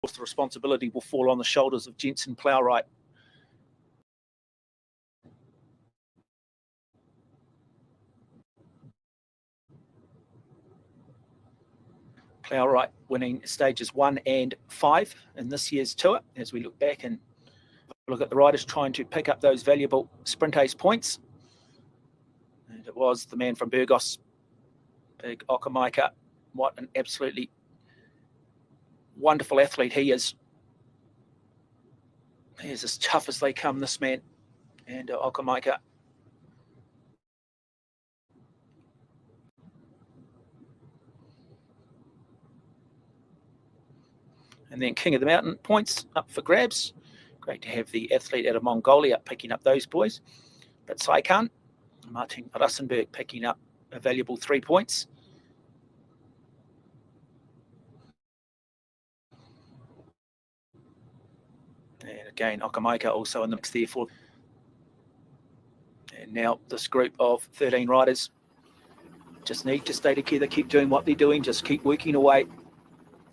course, the responsibility will fall on the shoulders of Jensen Plowright. Plowright winning stages 1 and 5 in this year's tour, as we look back and look at the riders trying to pick up those valuable sprint ace points. And it was the man from Burgos, Big Okamaika. What an absolutely wonderful athlete he is. He is as tough as they come, this man. And Okamaika. And then King of the Mountain points up for grabs. Great to have the athlete out of Mongolia picking up those boys. But Saikan, Martin Rassenberg picking up a valuable 3 points. And again, Okamaika also in the mix there for. And now this group of 13 riders just need to stay together, keep doing what they're doing, just keep working away.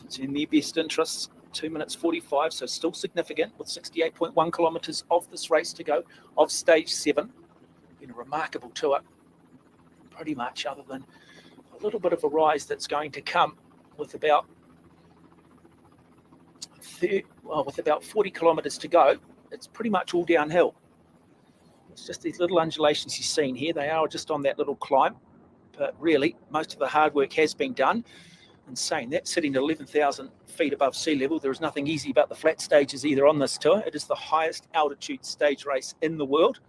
It's in their best interests. 2 minutes 45, so still significant with 68.1 kilometres of this race to go, of stage 7. Been a remarkable tour, pretty much, other than a little bit of a rise that's going to come with about 40 kilometres to go. It's pretty much all downhill. It's just these little undulations you've seen here. They are just on that little climb, but really most of the hard work has been done. And saying that, sitting at 11,000 feet above sea level, there is nothing easy about the flat stages either on this tour. It is the highest altitude stage race in the world.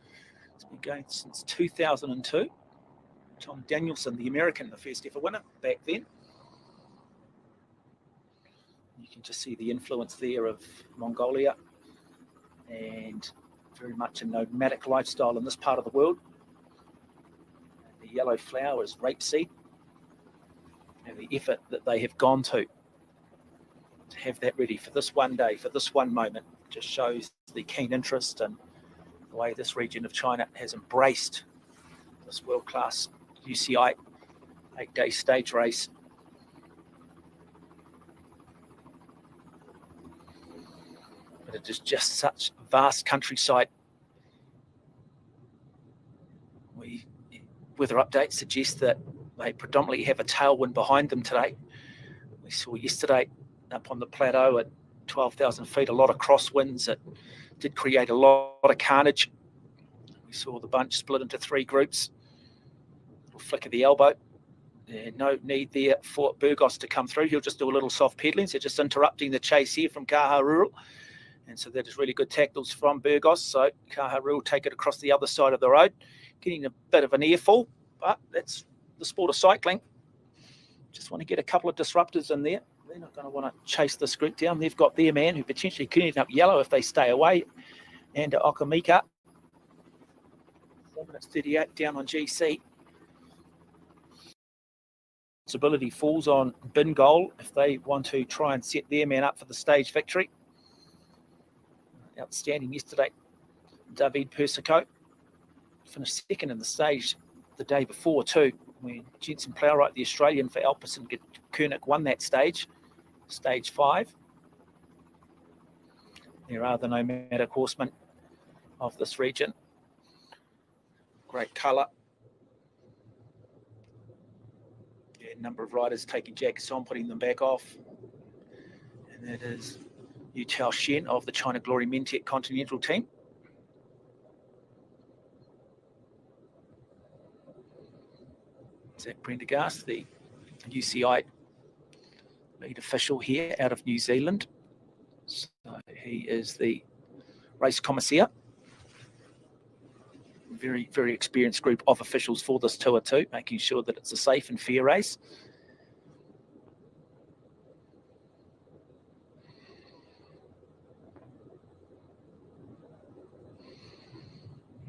It's been going since 2002. Tom Danielson, the American, the first ever winner back then. You can just see the influence there of Mongolia and very much a nomadic lifestyle in this part of the world. The yellow flower is rapeseed. And the effort that they have gone to have that ready for this one day, for this one moment, just shows the keen interest and the way this region of China has embraced this world-class UCI 8-day stage race. But it is just such vast countryside. Weather updates suggest that they predominantly have a tailwind behind them today. We saw yesterday up on the plateau at 12,000 feet, a lot of crosswinds. It did create a lot of carnage. We saw the bunch split into 3 groups. A little flick of the elbow. No need there for Burgos to come through. He'll just do a little soft pedaling, so just interrupting the chase here from Kaharuru. And so that is really good tackles from Burgos. So Kaharuru will take it across the other side of the road, getting a bit of an earful, but that's the sport of cycling. Just want to get a couple of disruptors in there. They're not going to want to chase this group down. They've got their man who potentially could end up yellow if they stay away. And Okamaika, 4 minutes 38 down on GC. Responsibility falls on Bingol if they want to try and set their man up for the stage victory. Outstanding yesterday. David Persico finished second in the stage the day before too, when Jensen Plowright, the Australian for Alpecin Koenig, won that stage, stage 5. There are the nomadic horsemen of this region. Great colour. Yeah, a number of riders taking jackets on, putting them back off. And that is Yu Chao Shen of the China Glory Mentec Continental team. Zach Prendergast, the UCI lead official here out of New Zealand. So he is the race commissaire. Very, very experienced group of officials for this tour too, making sure that it's a safe and fair race.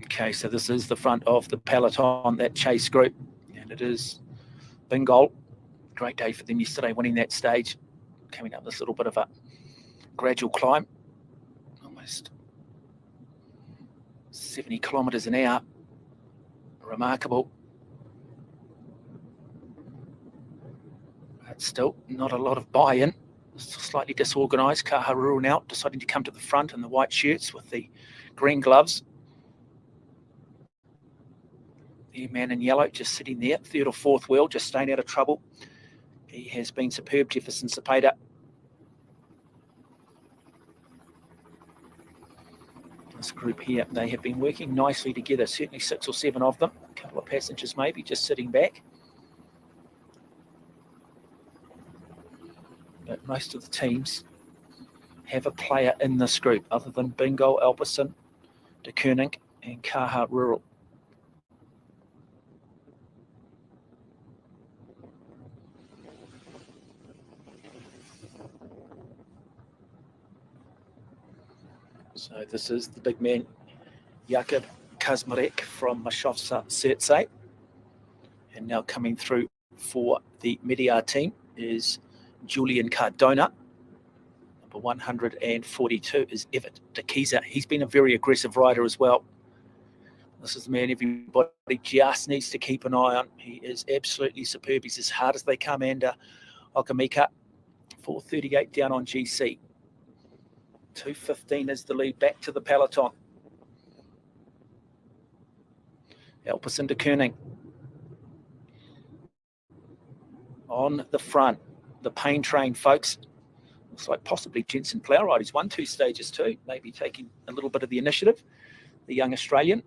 Okay, so this is the front of the peloton, that chase group. And it is Bingol. Great day for them yesterday, winning that stage. Coming up this little bit of a gradual climb. Almost 70 kilometres an hour. Remarkable. But still, not a lot of buy-in. slightly disorganised. Kaha Rural now deciding to come to the front in the white shirts with the green gloves. The man in yellow just sitting there, third or fourth wheel, just staying out of trouble. He has been superb, Jefferson Cepeda. This group here, they have been working nicely together, certainly 6 or 7 of them. A couple of passengers maybe just sitting back. But most of the teams have a player in this group other than Bingo, Alperson, De Koning and Kaha Rural. So this is the big man, Jakub Kazmarek from Mashovsa Sertse. And now coming through for the Mediar team is Julian Cardona. Number 142 is Evert de Keyser. He's been a very aggressive rider as well. This is the man everybody just needs to keep an eye on. He is absolutely superb. He's as hard as they come, and Okamika, 438 down on GC. 2:15 is the lead back to the peloton. Alperson de Koning on the front. The pain train, folks. Looks like possibly Jensen Plowright. He's won 2 stages too, maybe taking a little bit of the initiative. The young Australian.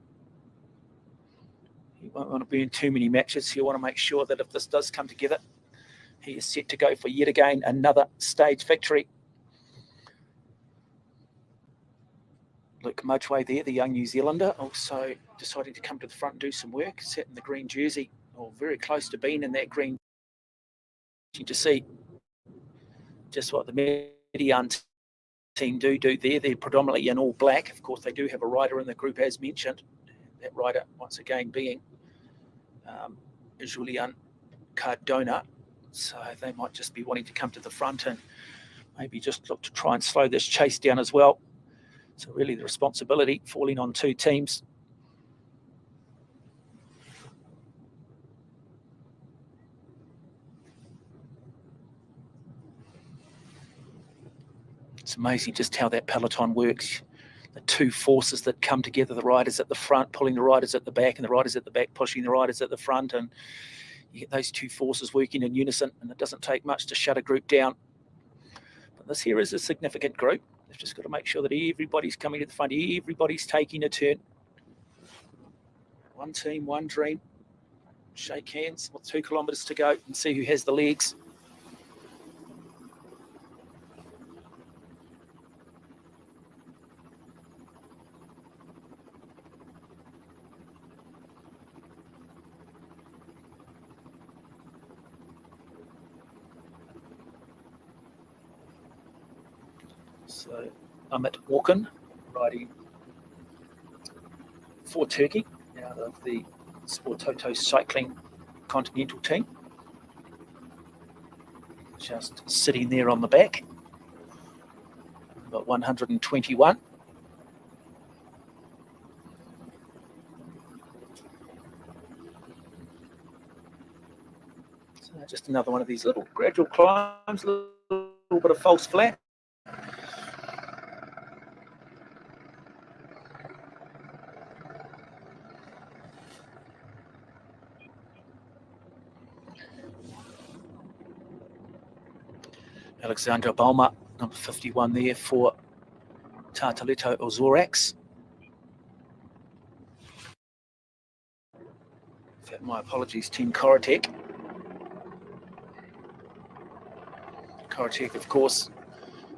He won't want to be in too many matches. He'll want to make sure that if this does come together, he is set to go for yet again another stage victory. Luke Mudgeway there, the young New Zealander, also deciding to come to the front and do some work. Sat in the green jersey, or very close to being in that green. You just see just what the Median team do there. They're predominantly in all black. Of course, they do have a rider in the group, as mentioned. That rider, once again, being Julian Cardona. So they might just be wanting to come to the front and maybe just look to try and slow this chase down as well. So really the responsibility falling on 2 teams. It's amazing just how that peloton works. The 2 forces that come together, the riders at the front pulling the riders at the back, and the riders at the back pushing the riders at the front, and you get those 2 forces working in unison, and it doesn't take much to shut a group down. But this here is a significant group. They've just got to make sure that everybody's coming to the front, everybody's taking a turn. 1 team, 1 dream. Shake hands with 2 kilometres to go and see who has the legs. So Amit Walken riding for Turkey out of the Sportoto Cycling Continental team. Just sitting there on the back. About 121. So just another one of these little gradual climbs, a little bit of false flat. Alexandra Balma, number 51 there for Tartalito Ozorax. In fact, my apologies, Team Korotek. Korotek, of course,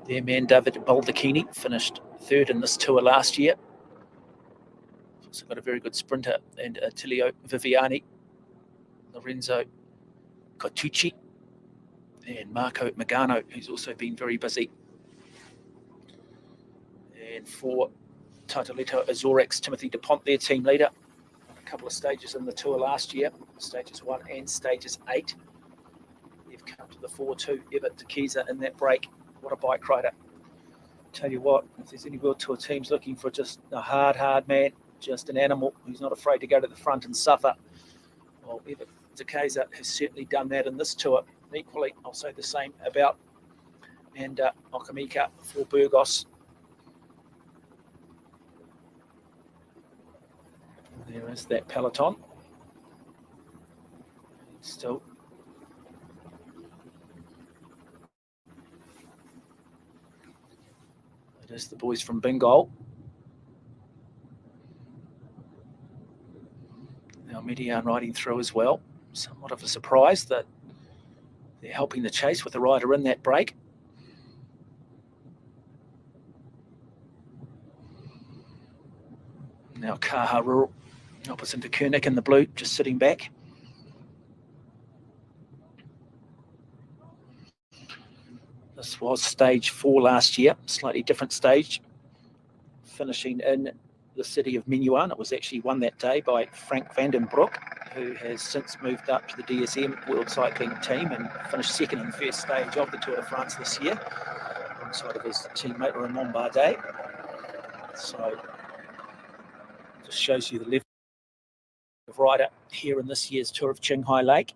their man David Baldacchini finished 3rd in this tour last year. Also got a very good sprinter, and Attilio Viviani, Lorenzo Cottucci, and Marco Magano, who's also been very busy. And for Tartalito Azorex, Timothy DuPont, their team leader. A couple of stages in the tour last year, stages 1 and stages 8. They've come to the 4-2. Evert de Keyser in that break. What a bike rider. Tell you what, if there's any World Tour teams looking for just a hard man, just an animal who's not afraid to go to the front and suffer, well, Evert de Keyser has certainly done that in this tour. Equally, I'll say the same about and Okamika for Burgos. There is that peloton. Still. It is the boys from Bengal. Now Median riding through as well. Somewhat of a surprise that they're helping the chase with the rider in that break. Now Kaha Rural opposite to Koenig in the blue, just sitting back. This was stage 4 last year, slightly different stage, finishing in the city of Minuan. It was actually won that day by Frank van den Broek, who has since moved up to the DSM World Cycling team and finished second in the first stage of the Tour de France this year, alongside of his teammate Raymond Bardet. So just shows you the level of rider here in this year's Tour of Qinghai Lake.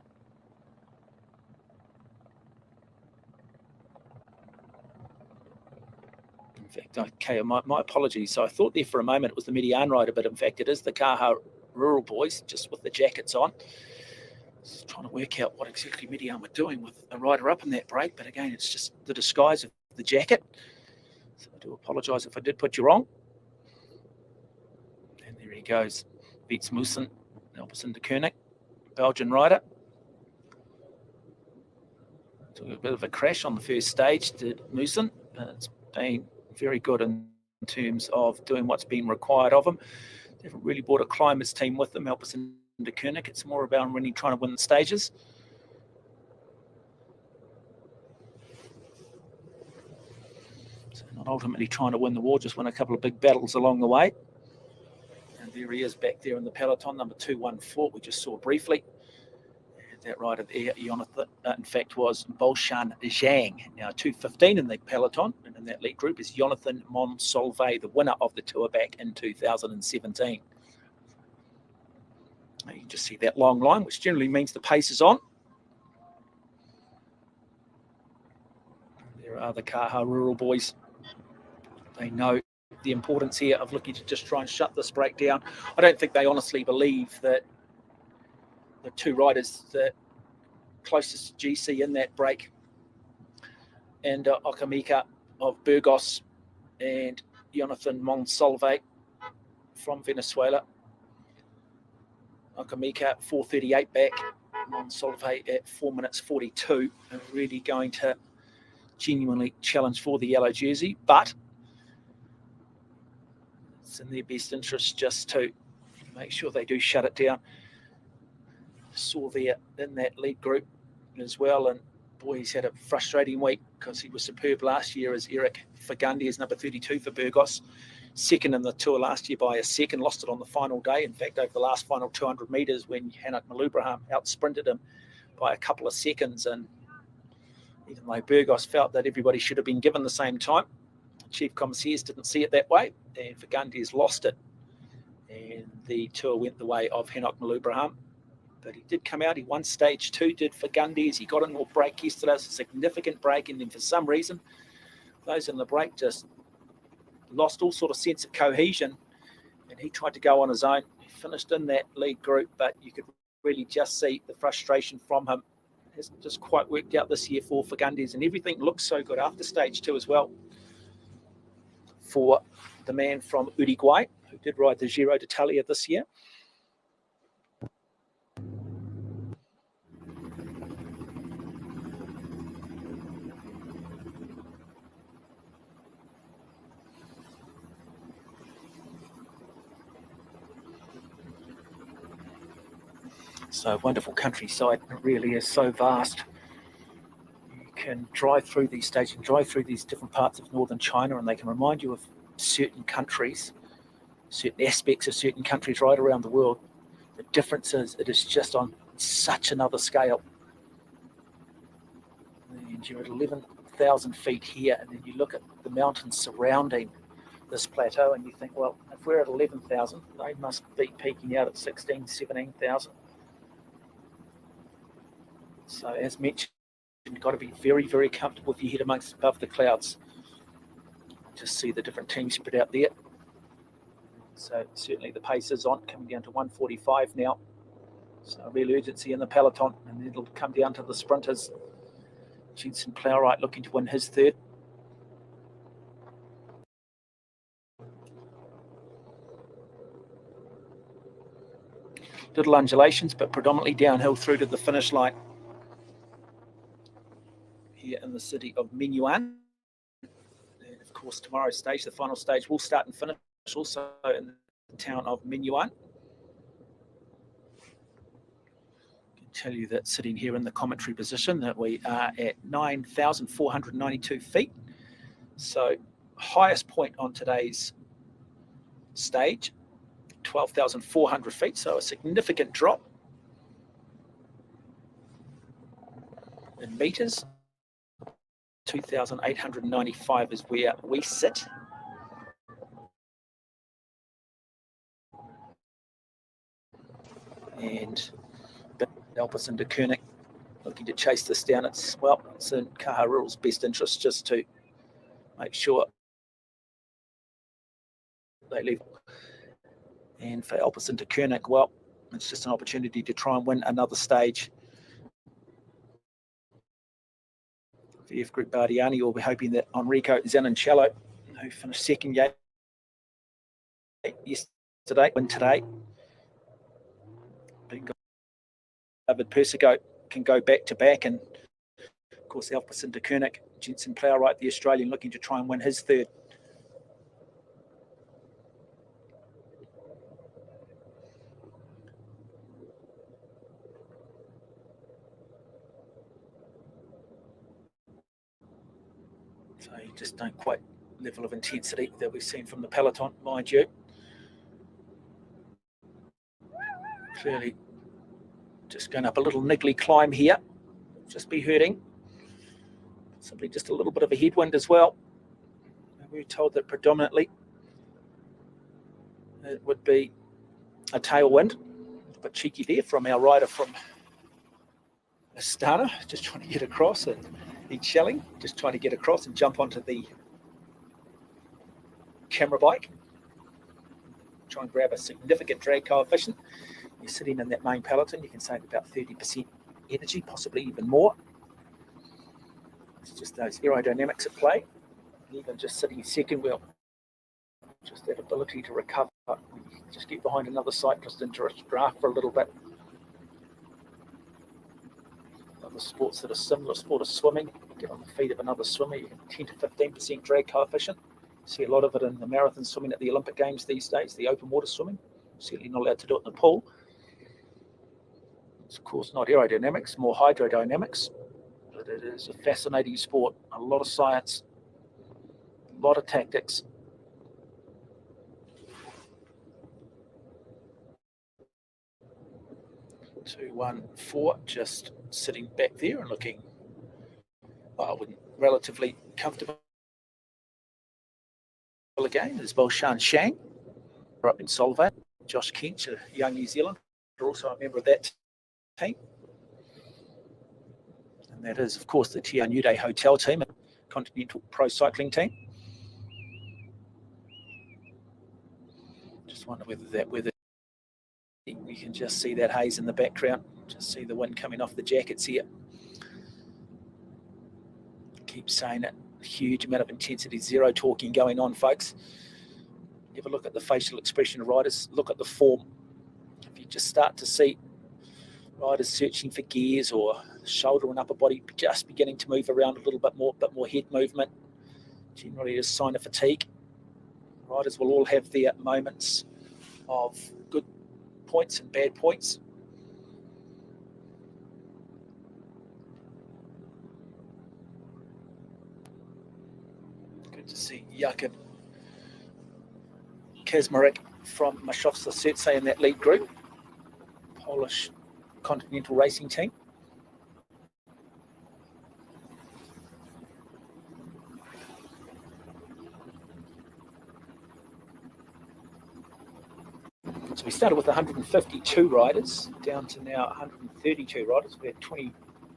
In fact, okay, my apologies. So I thought there for a moment it was the Median rider, but in fact it is the Kaha Rural boys, just with the jackets on. Just trying to work out what exactly Median were doing with a rider up in that break, but again, it's just the disguise of the jacket. So I do apologise if I did put you wrong. And there he goes, beats Musen, Elberson de Koenig, Belgian rider. Took a bit of a crash on the first stage, did Musen, but it's been very good in terms of doing what's been required of him. They haven't really brought a climbers team with them, Elberson de Koenig. It's more about really trying to win the stages. So not ultimately trying to win the war, just win a couple of big battles along the way. And there he is back there in the peloton, number 214, we just saw briefly. That rider there, Jonathan, in fact, was Bolshan Zhang. Now 215 in the peloton, and in that lead group is Jonathan Monsalve, the winner of the Tour back in 2017. Now you can just see that long line, which generally means the pace is on. There are the Kaha Rural boys. They know the importance here of looking to just try and shut this break down. I don't think they honestly believe that the two riders that closest to GC in that break, and Okamika of Burgos and Jonathan Monsalve from Venezuela. Okamika 4:38 back, Monsalve at 4 minutes 42, and really going to genuinely challenge for the yellow jersey, but it's in their best interest just to make sure they do shut it down. Saw there in that lead group as well, and boy, he's had a frustrating week because he was superb last year as Eric Fagundes is number 32 for Burgos, second in the Tour last year by a second, lost it on the final day. In fact, over the last final 200 metres when Henok mulubrhan out-sprinted him by a couple of seconds, and even though Burgos felt that everybody should have been given the same time, Chief Commissaires didn't see it that way, and Fagundes lost it, and the Tour went the way of Henok mulubrhan. But he did come out, he won stage 2, did Fagundes. He got into a break yesterday, it was a significant break, and then for some reason, those in the break just lost all sort of sense of cohesion, and he tried to go on his own. He finished in that lead group, but you could really just see the frustration from him. It hasn't just quite worked out this year for Fagundes, and everything looks so good after stage 2 as well for the man from Uruguay, who did ride the Giro d'Italia this year. So wonderful countryside, it really is so vast. You can drive through these states and drive through these different parts of northern China, and they can remind you of certain countries, certain aspects of certain countries right around the world. The difference is it is just on such another scale. And you're at 11,000 feet here, and then you look at the mountains surrounding this plateau and you think, well, if we're at 11,000, they must be peaking out at 16, 17,000. So as mentioned, you've got to be very, very comfortable with your head amongst above the clouds. Just see the different teams spread out there. So certainly the pace is on, coming down to 1:45 now. So real urgency in the peloton, and it'll come down to the sprinters. Jensen Plowright looking to win his third. Little undulations, but predominantly downhill through to the finish line here in the city of Minuan. And of course, tomorrow's stage, the final stage, will start and finish also in the town of Minuan. I can tell you that sitting here in the commentary position that we are at 9,492 feet. So highest point on today's stage, 12,400 feet, so a significant drop in meters. 2,895 is where we sit. And Alpes into Koenig looking to chase this down. It's in Kaharural's best interest just to make sure they leave. And for Alpes into Koenig, well, it's just an opportunity to try and win another stage. For F Group Bardiani, we'll be hoping that Enrico Zanincello, who finished second yesterday, win today. David Persico can go back to back, and of course Alpes into Koenig, Jensen Plowright, the Australian, looking to try and win his third. So you just don't quite level of intensity that we've seen from the peloton, mind you. Clearly just going up a little niggly climb here. Just be hurting. Simply just a little bit of a headwind as well. And we were told that predominantly it would be a tailwind. A bit cheeky there from our rider from Astana, just trying to get across, and he's shelling, just trying to get across and jump onto the camera bike. Try and grab a significant drag coefficient. You're sitting in that main peloton, you can save about 30% energy, possibly even more. It's just those aerodynamics at play. Even just sitting second wheel, just that ability to recover. Just get behind another cyclist into a draft for a little bit. Other sports that are similar, sport of swimming, get on the feet of another swimmer, you get 10 to 15% drag coefficient. See a lot of it in the marathon swimming at the Olympic Games these days, the open water swimming. Certainly not allowed to do it in the pool. It's of course not aerodynamics, more hydrodynamics, but it is a fascinating sport. A lot of science, a lot of tactics. Two, 1, 4, just sitting back there and looking, relatively comfortable again. There's Washon Shang up in Solvay. Josh Kent, a young New Zealand, also a member of that team. And that is, of course, the Tia Nude Hotel team, a Continental Pro Cycling team. Just wonder whether you can just see that haze in the background, just see the wind coming off the jackets here. Keep saying it, huge amount of intensity, zero talking going on, folks. Have a look at the facial expression of riders, look at the form. If you just start to see riders searching for gears or shoulder and upper body just beginning to move around a little bit more head movement, generally a sign of fatigue. Riders will all have their moments of good points and bad points. Good to see Jakub Kaczmarek from Maszowska Serce in that lead group, Polish Continental Racing team. So we started with 152 riders, down to now 132 riders. We had 20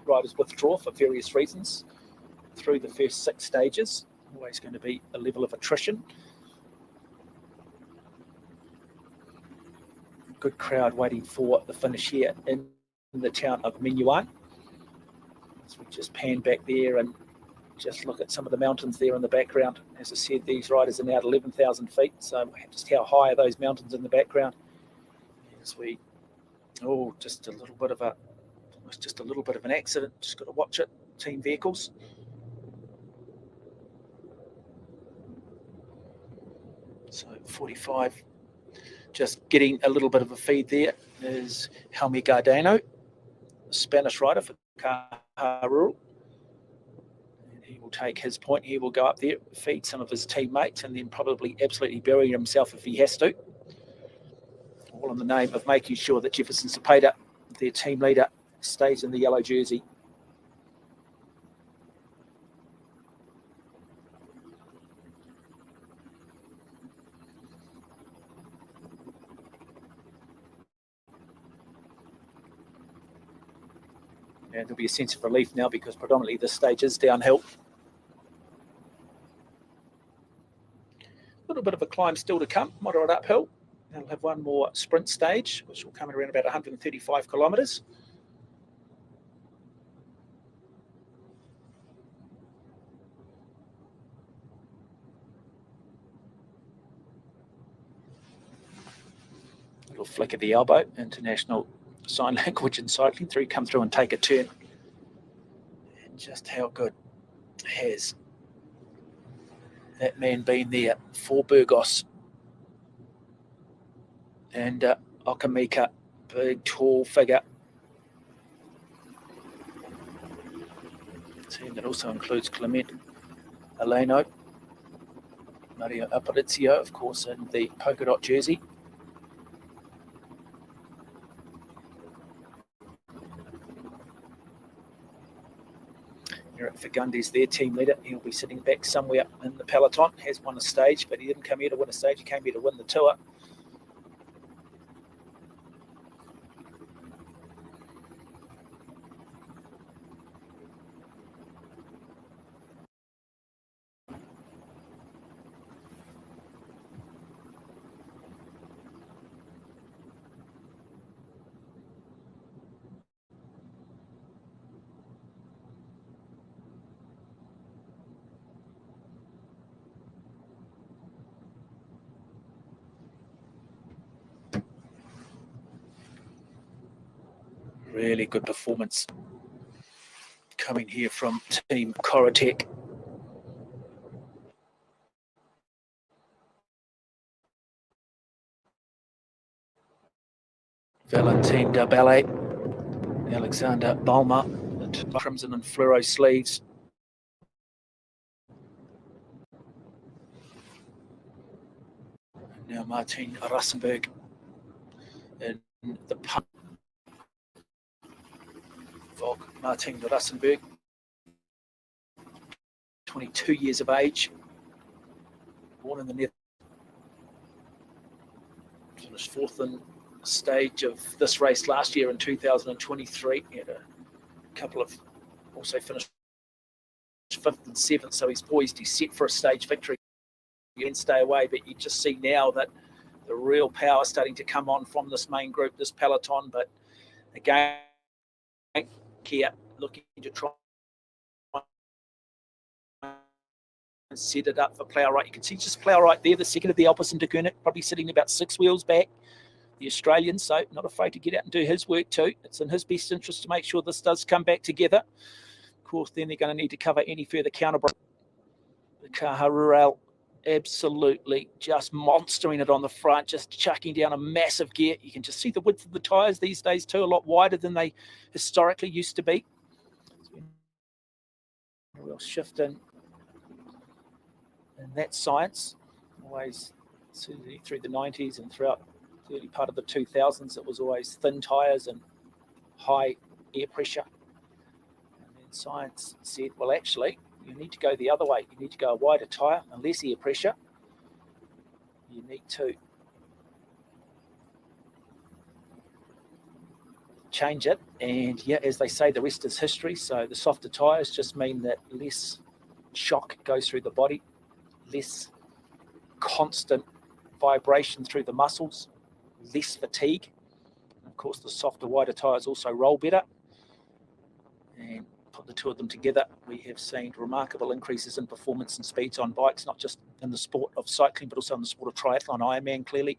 riders withdraw for various reasons through the first 6 stages. Always going to be a level of attrition. Good crowd waiting for the finish here in the town of Menyuan. As we just pan back there and just look at some of the mountains there in the background. As I said, these riders are now at 11,000 feet, so just how high are those mountains in the background? As we, just a little bit of an accident. Just got to watch it. Team vehicles. So 45. Just getting a little bit of a feed there is Helmi Gardano, a Spanish rider for Caja. And he will take his point. He will go up there, feed some of his teammates, and then probably absolutely bury himself if he has to. All in the name of making sure that Jefferson Cepeda, their team leader, stays in the yellow jersey. And there'll be a sense of relief now because predominantly this stage is downhill. A little bit of a climb still to come, moderate uphill. They'll have one more sprint stage, which will come in around about 135 kilometres. Little flick of the elbow, international sign language in cycling. Come through and take a turn. And just how good has that man been there for Burgos? And Okamika, big tall figure. Team that also includes Clement Eleno, Mario Aparicio, of course, in the polka dot jersey. Eric Fagundes, their team leader. He'll be sitting back somewhere in the peloton. Has won a stage, but he didn't come here to win a stage. He came here to win the tour. Really good performance coming here from Team Corotech. Valentin Dabele, Alexander Balmer, the crimson and fluoro sleeves. Now Martin Rassenberg in the pump. Martin Rassenberg, 22 years of age, born in the Netherlands, finished fourth in the stage of this race last year in 2023. He had a couple of, also finished fifth and seventh, so he's poised, he's set for a stage victory. You can stay away, but you just see now that the real power starting to come on from this main group, this peloton. But again, here looking to try and set it up for Plowright. You can see just Plowright there, the second of the Alpes and de Koenig, probably sitting about 6 wheels back. The Australian, so not afraid to get out and do his work too. It's in his best interest to make sure this does come back together. Of course, then they're going to need to cover any further counter. The Caja Rural absolutely just monstering it on the front, just chucking down a massive gear. You can just see the width of the tyres these days too, a lot wider than they historically used to be. A real shift in that science. Always through the 90s and throughout the early part of the 2000s, it was always thin tyres and high air pressure. And then science said, well, actually, you need to go the other way. You need to go a wider tyre and less air pressure. You need to change it. And yeah, as they say, the rest is history. So the softer tyres just mean that less shock goes through the body, less constant vibration through the muscles, less fatigue. And of course, the softer, wider tyres also roll better. And put the two of them together, we have seen remarkable increases in performance and speeds on bikes, not just in the sport of cycling, but also in the sport of triathlon, Ironman, clearly.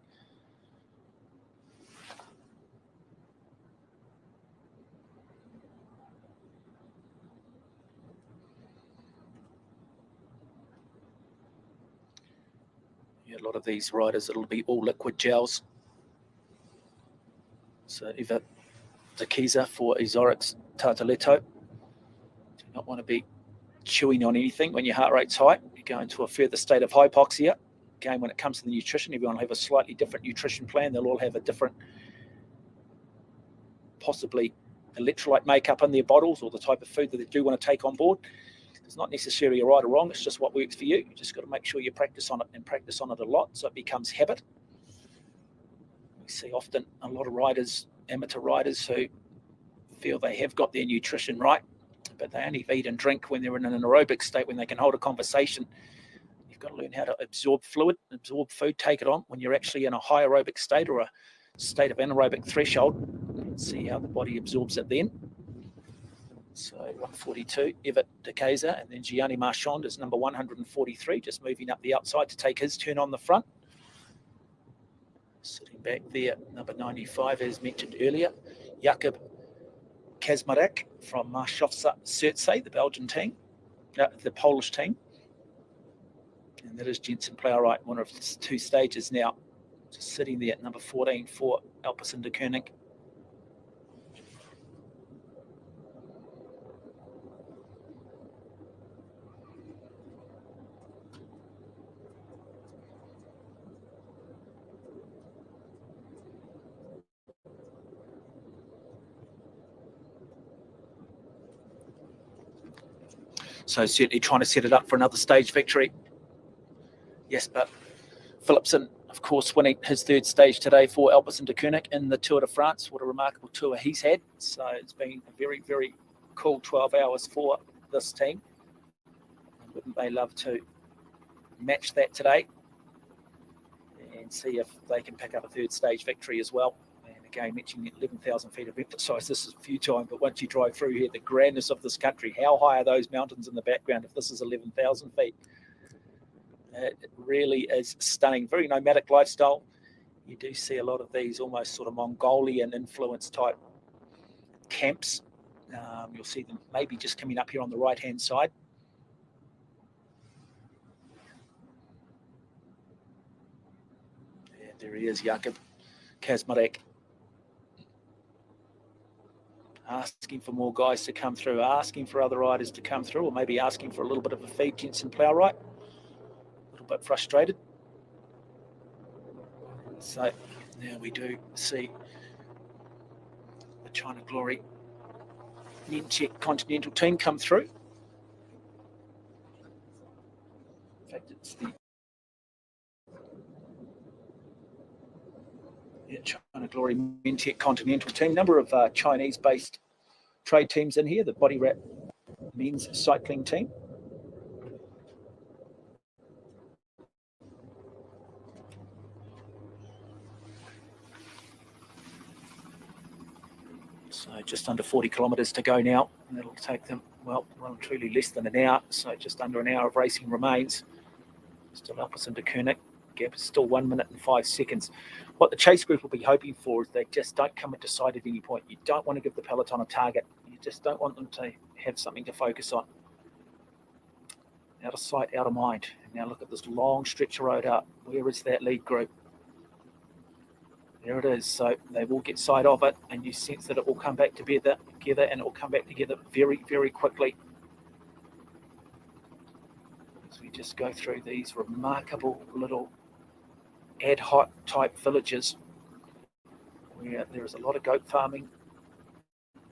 Yeah, a lot of these riders, it'll be all liquid gels. So either Zakiza for Izorix Tartaleto. Do not want to be chewing on anything when your heart rate's high. You go into a further state of hypoxia. Again, when it comes to the nutrition, everyone will have a slightly different nutrition plan. They'll all have a different, possibly electrolyte makeup in their bottles or the type of food that they do want to take on board. It's not necessarily a right or wrong. It's just what works for you. You just got to make sure you practice on it and practice on it a lot so it becomes habit. We see often a lot of riders, amateur riders, who feel they have got their nutrition right, but they only eat and drink when they're in an aerobic state, when they can hold a conversation. You've got to learn how to absorb fluid, absorb food, take it on when you're actually in a high aerobic state or a state of anaerobic threshold, and see how the body absorbs it then. So 142, Everett de Keyser, and then Gianni Marchand is number 143, just moving up the outside to take his turn on the front. Sitting back there, number 95, as mentioned earlier, Jakub Kaczmarek from Marshofsa Sertse, the Belgian team, the Polish team. And that is Jensen Plowright, one of his two stages now, just sitting there at number 14 for Alpecin de Koning. So certainly trying to set it up for another stage victory. Yes, but Philipsen, of course, winning his third stage today for Alpecin de Koning in the Tour de France. What a remarkable tour he's had. So it's been a very, very cool 12 hours for this team. And wouldn't they love to match that today and see if they can pick up a third stage victory as well. And again, mentioning 11,000 feet of emphasize this is a few times, but once you drive through here, the grandness of this country, how high are those mountains in the background if this is 11,000 feet? It really is stunning. Very nomadic lifestyle. You do see a lot of these almost sort of Mongolian influence type camps. You'll see them maybe just coming up here on the right-hand side. And there he is, Jakub Kaczmarek. Asking for more guys to come through, asking for other riders to come through, or maybe asking for a little bit of a feed. Jensen Plowright, a little bit frustrated. So now we do see the China Glory Nenchek Continental team come through. In fact, it's the China Glory Nenchek Continental team. Number of Chinese-based trade teams in here. The Body Wrap men's cycling team. So just under 40 kilometres to go now, and it'll take them, well, truly less than an hour. So just under an hour of racing remains. Still Alpecin de Koning. Gap is still 1 minute and 5 seconds. What the chase group will be hoping for is they just don't come and decide at any point. You don't want to give the peloton a target. You just don't want them to have something to focus on. Out of sight, out of mind. And now look at this long stretch of road up. Where is that lead group? There it is. So they will get sight of it, and you sense that it will come back together, and it will come back together very, very quickly. As we just go through these remarkable little ad hoc type villages where there is a lot of goat farming,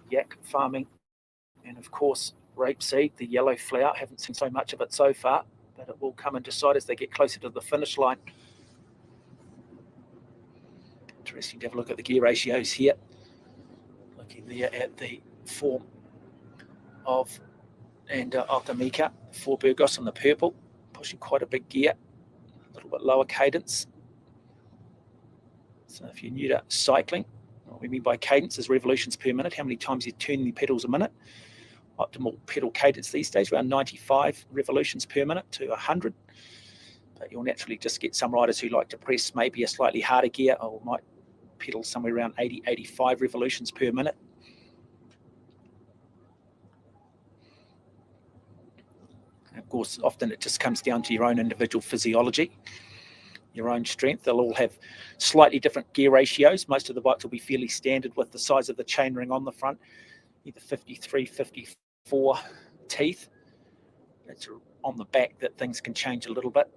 yak farming, and of course rapeseed, the yellow flower. Haven't seen so much of it so far, but it will come and decide as they get closer to the finish line. Interesting to have a look at the gear ratios here. looking there at the form of Okamika for Burgos on the purple, pushing quite a big gear, a little bit lower cadence. So if you're new to cycling, what we mean by cadence is revolutions per minute, how many times you turn the pedals a minute. Optimal pedal cadence these days, around 95 revolutions per minute to 100. But you'll naturally just get some riders who like to press maybe a slightly harder gear or might pedal somewhere around 80, 85 revolutions per minute. And of course, often it just comes down to your own individual physiology, your own strength. They'll all have slightly different gear ratios. Most of the bikes will be fairly standard with the size of the chainring on the front, either 53, 54 teeth. It's on the back that things can change a little bit.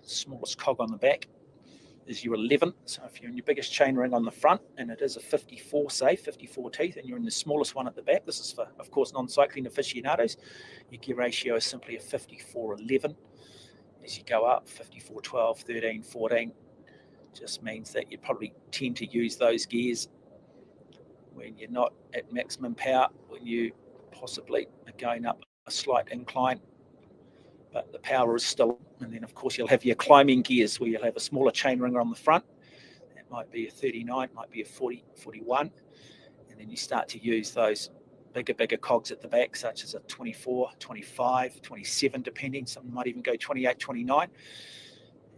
Smallest cog on the back is your 11. So if you're in your biggest chainring on the front and it is a 54, say 54 teeth, and you're in the smallest one at the back, this is for, of course, non-cycling aficionados, your gear ratio is simply a 54-11. As you go up, 54, 12, 13, 14, just means that you probably tend to use those gears when you're not at maximum power, when you possibly are going up a slight incline, but the power is still. And then of course you'll have your climbing gears where you'll have a smaller chainring on the front. That might be a 39, might be a 40, 41. And then you start to use those bigger cogs at the back, such as a 24, 25, 27, depending. Some might even go 28, 29.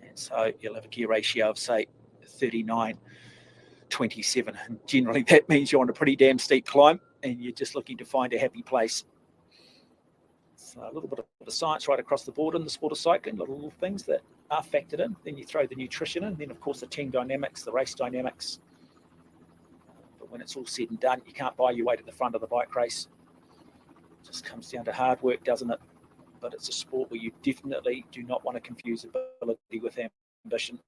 And so you'll have a gear ratio of, say, 39, 27. And generally that means you're on a pretty damn steep climb and you're just looking to find a happy place. So a little bit of the science right across the board in the sport of cycling, little things that are factored in. Then you throw the nutrition in, then of course the team dynamics, the race dynamics. But when it's all said and done, you can't buy your way to the front of the bike race. It just comes down to hard work, doesn't it? But it's a sport where you definitely do not want to confuse ability with ambition.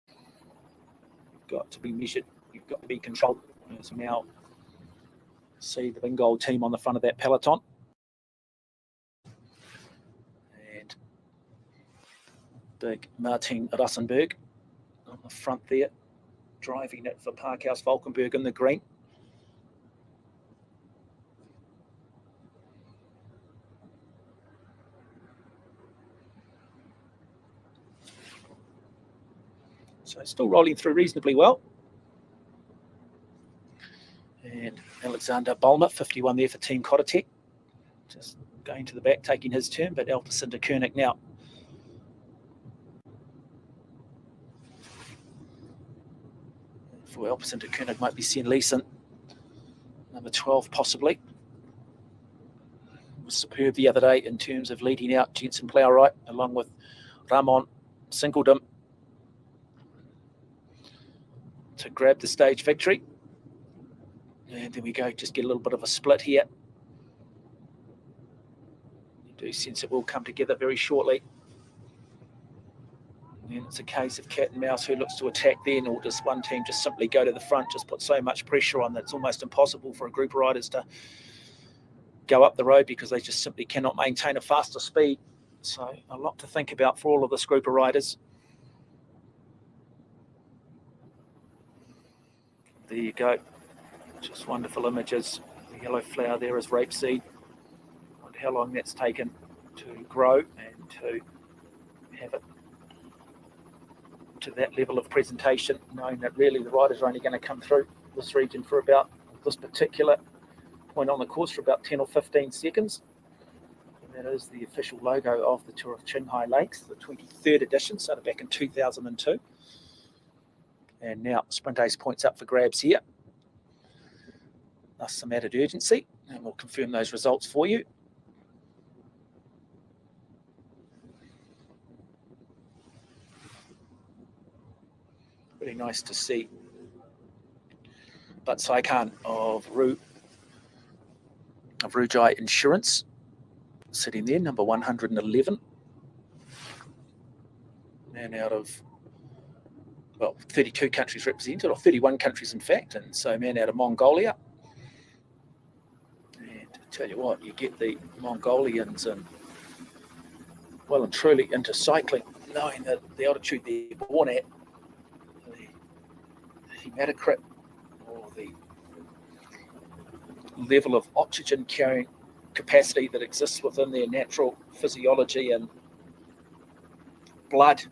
You've got to be measured. You've got to be controlled. As we now see the Bengal team on the front of that peloton. And big Martin Rassenberg on the front there, driving it for Parkhouse Valkenburg in the green. So still rolling through reasonably well. And Alexander Bolmer, 51 there for Team Kodatek. Just going to the back, taking his turn, but Alpecin de Koenig now. For Alpecin de Koenig might be Sien Leeson, number 12 possibly. Was superb the other day in terms of leading out Jensen Plowright along with Ramon Singledom to grab the stage victory. And there we go, just get a little bit of a split here. You do sense it will come together very shortly. And it's a case of cat and mouse, who looks to attack then, or does one team just simply go to the front, just put so much pressure on that it's almost impossible for a group of riders to go up the road because they just simply cannot maintain a faster speed. So a lot to think about for all of this group of riders. There you go. Just wonderful images. The yellow flower there is rapeseed. I wonder how long that's taken to grow and to have it to that level of presentation, knowing that really the riders are only going to come through this region for about this particular point on the course for about 10 or 15 seconds. And that is the official logo of the Tour of Qinghai Lakes, the 23rd edition, started back in 2002. And now Sprint Ace points up for grabs here. Thus some added urgency, and we'll confirm those results for you. Really nice to see. But Saikan of Rujai Insurance sitting there, number 111. And out of, well, 32 countries represented, or 31 countries in fact, and so man out of Mongolia. And to tell you what, you get the Mongolians and well and truly into cycling, knowing that the altitude they're born at, the hematocrit or the level of oxygen carrying capacity that exists within their natural physiology and blood,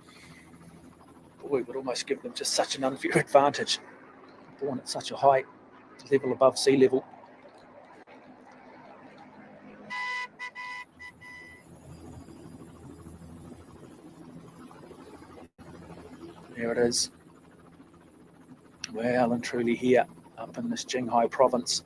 boy, would almost give them just such an unfair advantage, born at such a high level above sea level. There it is, well and truly here up in this Qinghai province.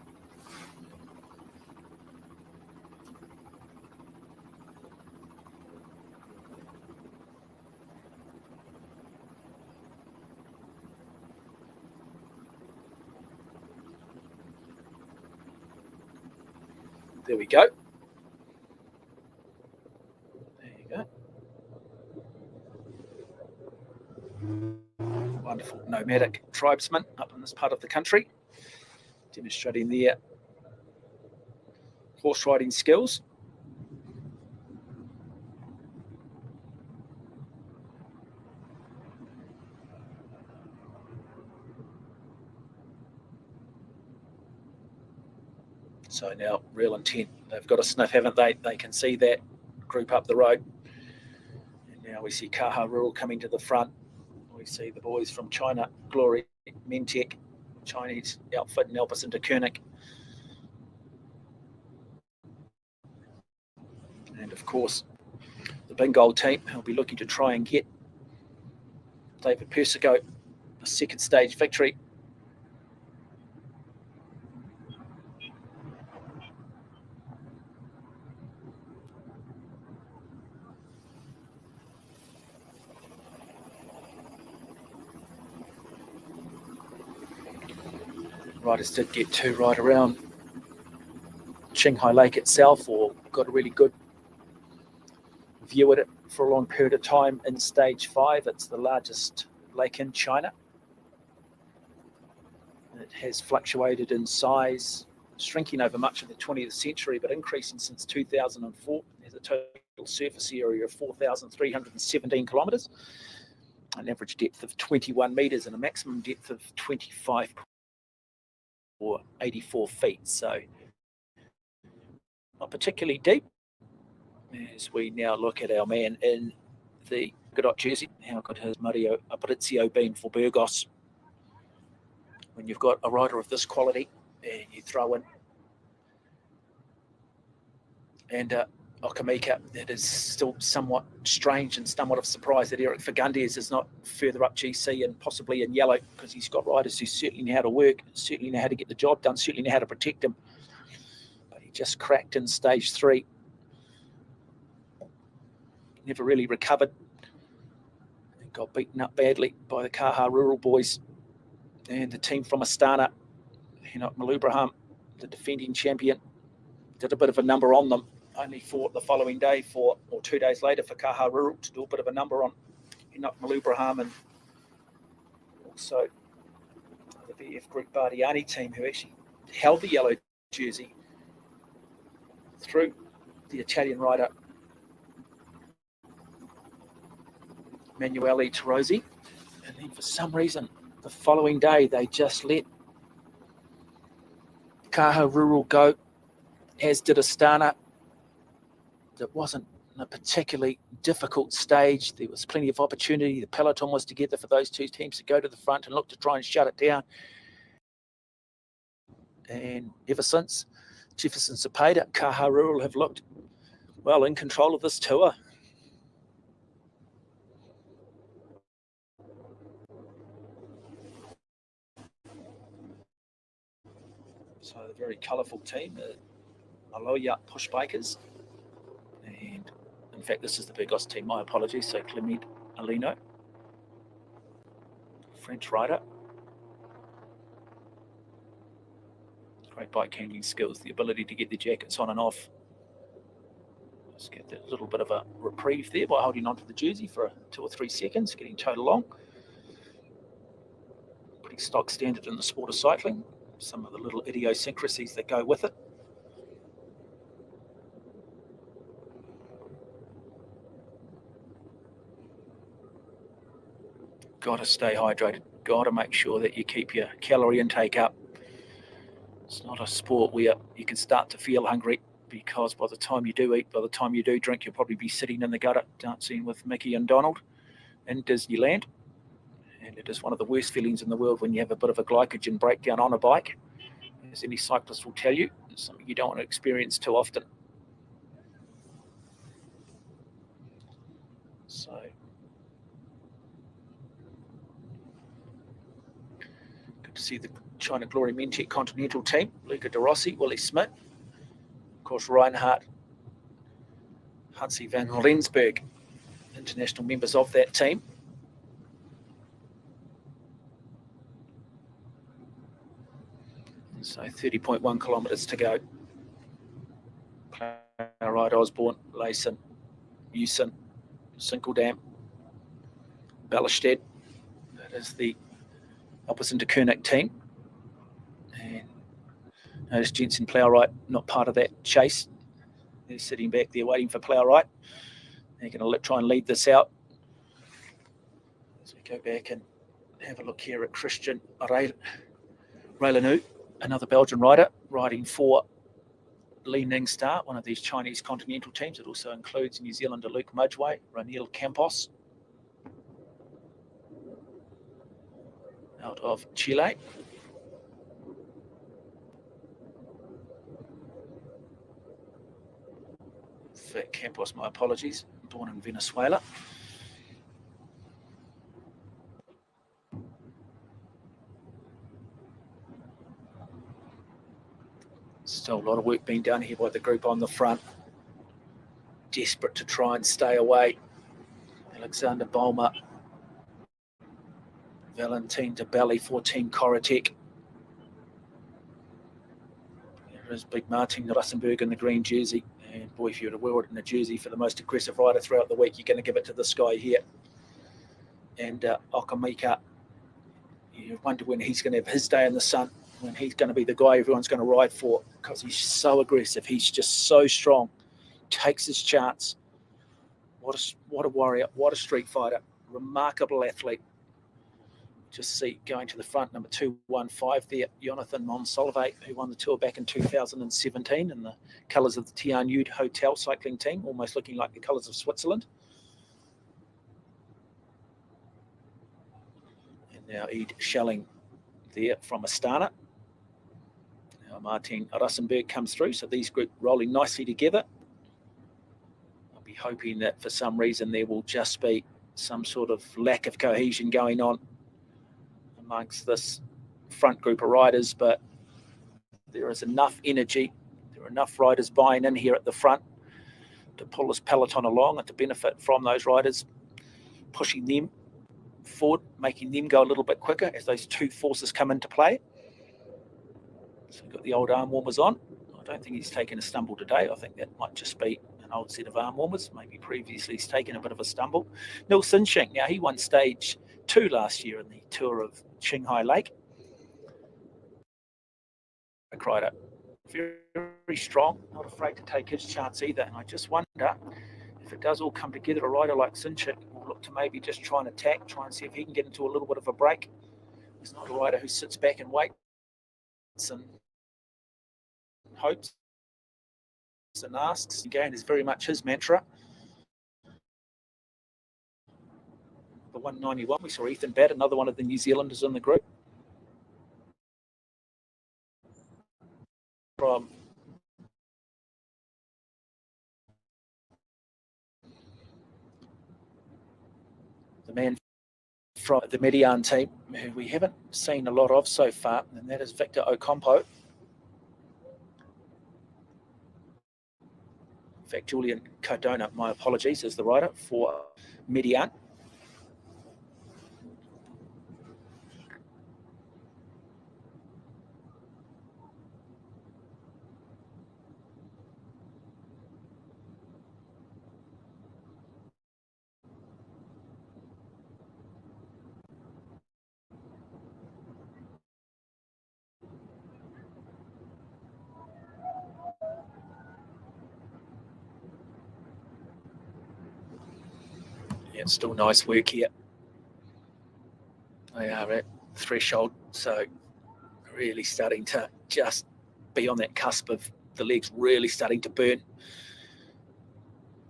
There we go. There you go. Wonderful nomadic tribesmen up in this part of the country, demonstrating their horse riding skills. So now, real intent. They've got a sniff, haven't they? They can see that group up the road. And now we see Kaha Rural coming to the front. We see the boys from China, Glory, Mentech, Chinese outfit, and help us into Koenig. And of course, the Bengal team, who'll be looking to try and get David Persico a second stage victory. Riders did get to ride around Qinghai Lake itself, or got a really good view at it for a long period of time in stage 5. It's the largest lake in China. It has fluctuated in size, shrinking over much of the 20th century, but increasing since 2004. There's a total surface area of 4,317 kilometres, an average depth of 21 metres and a maximum depth of 25 or 84 feet. So not particularly deep. As we now look at our man in the Godot jersey, how good has Mario Aparicio been for Burgos? When you've got a rider of this quality and you throw in and Okamika, it is still somewhat strange and somewhat of a surprise that Eric Fagundes is not further up GC and possibly in yellow, because he's got riders who certainly know how to work, certainly know how to get the job done, certainly know how to protect him. But he just cracked in stage 3. Never really recovered. And got beaten up badly by the Kaha Rural boys and the team from Astana. Henok Mulubrhan, the defending champion, did a bit of a number on them. Only for the following day, or 2 days later, for Kaha Rural to do a bit of a number on Henok Mulubrhan, and also the VF Group Bardiani team, who actually held the yellow jersey through the Italian rider Manuele Tarosi. And then for some reason, the following day, they just let Kaha Rural go, as did Astana. It wasn't a particularly difficult stage. There was plenty of opportunity. The peloton was together for those two teams to go to the front and look to try and shut it down. And ever since, Jefferson Cepeda, Kaha Rural have looked, well, in control of this tour. So a very colourful team, the Aloya Pushbikers. And in fact, this is the Burgos team, my apologies. So Clement Alino, French rider. Great bike handling skills, the ability to get the jackets on and off. Just get that little bit of a reprieve there by holding onto the jersey for 2 or 3 seconds, getting towed along. Pretty stock standard in the sport of cycling. Some of the little idiosyncrasies that go with it. Got to stay hydrated. Got to make sure that you keep your calorie intake up. It's not a sport where you can start to feel hungry, because by the time you do eat, by the time you do drink, you'll probably be sitting in the gutter dancing with Mickey and Donald in Disneyland. And it is one of the worst feelings in the world when you have a bit of a glycogen breakdown on a bike. As any cyclist will tell you, it's something you don't want to experience too often. So good to see the China Glory Mentek Continental team. Luca De Rossi, Willie Smith, of course Reinhardt, Hansi van Rensburg, international members of that team. So 30.1 kilometres to go. Playwright Osborne, Layson, Usen, Sinkeldam, Ballestedt. That is the opposite to Koenig team. And notice Jensen Plowright not part of that chase. They're sitting back there waiting for Plowright. They're going to try and lead this out. As we go back and have a look here at Christian Railanu, another Belgian rider, riding for Li Ning Star, one of these Chinese continental teams. It also includes New Zealander Luke Mudgeway, Raniel Campos out of Chile. For Campos, my apologies, born in Venezuela. Still a lot of work being done here by the group on the front. Desperate to try and stay away. Alexander Bolmer, Valentin Debelli for Team Corotec. There is Big Martin Russenberg in the green jersey. And boy, if you were to wear it in a jersey for the most aggressive rider throughout the week, you're going to give it to this guy here. And Okamika, you wonder when he's going to have his day in the sun, when he's going to be the guy everyone's going to ride for, because he's so aggressive. He's just so strong. Takes his chance. What a warrior. What a street fighter. Remarkable athlete. Just see going to the front, number 215 there, Jonathan Monsalve, who won the Tour back in 2017 in the colours of the Tianjud Hotel cycling team, almost looking like the colours of Switzerland. And now Ed Schelling there from Astana. Now Martin Russenberg comes through, so these group rolling nicely together. I'll be hoping that for some reason there will just be some sort of lack of cohesion going on amongst this front group of riders, but there is enough energy, there are enough riders buying in here at the front to pull this peloton along and to benefit from those riders, pushing them forward, making them go a little bit quicker as those two forces come into play. So we've got the old arm warmers on. I don't think he's taken a stumble today. I think that might just be an old set of arm warmers. Maybe previously he's taken a bit of a stumble. Nil Sinsheng, now he won stage 2 last year in the Tour of Qinghai Lake. Rider, very, very strong, not afraid to take his chance either. And I just wonder if it does all come together, a rider like Sinchik will look to maybe just try and attack, try and see if he can get into a little bit of a break. He's not a rider who sits back and waits and hopes and asks. Again, is very much his mantra. The 191, we saw Ethan Batt, another one of the New Zealanders in the group. From the man from the Median team, who we haven't seen a lot of so far, and that is Victor Ocampo. In fact, Julian Cardona, my apologies, is the rider for Median. Yeah, it's still nice work here. They are at threshold, so really starting to just be on that cusp of the legs really starting to burn.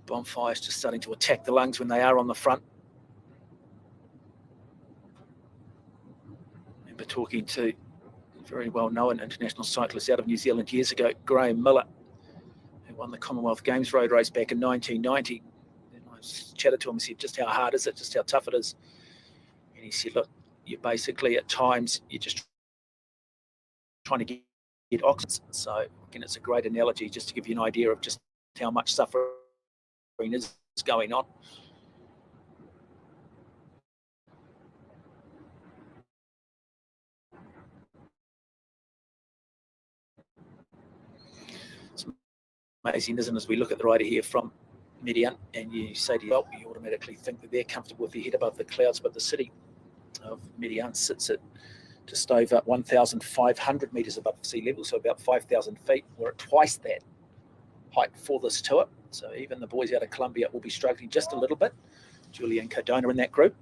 Bonfire's just starting to attack the lungs when they are on the front. I remember talking to a very well-known international cyclist out of New Zealand years ago, Graham Miller, who won the Commonwealth Games road race back in 1990. And I chatted to him and said, just how hard is it, just how tough it is. And he said, look, you basically at times, you're just trying to get oxygen. So again, it's a great analogy just to give you an idea of just how much suffering is going on. It's amazing, isn't it, as we look at the rider here from Median, and you say to yourself, you automatically think that they're comfortable with their head above the clouds, but the city of Median sits at just over 1,500 metres above sea level, so about 5,000 feet. We're at twice that height for this tour. So even the boys out of Colombia will be struggling just a little bit. Julian Cardona in that group.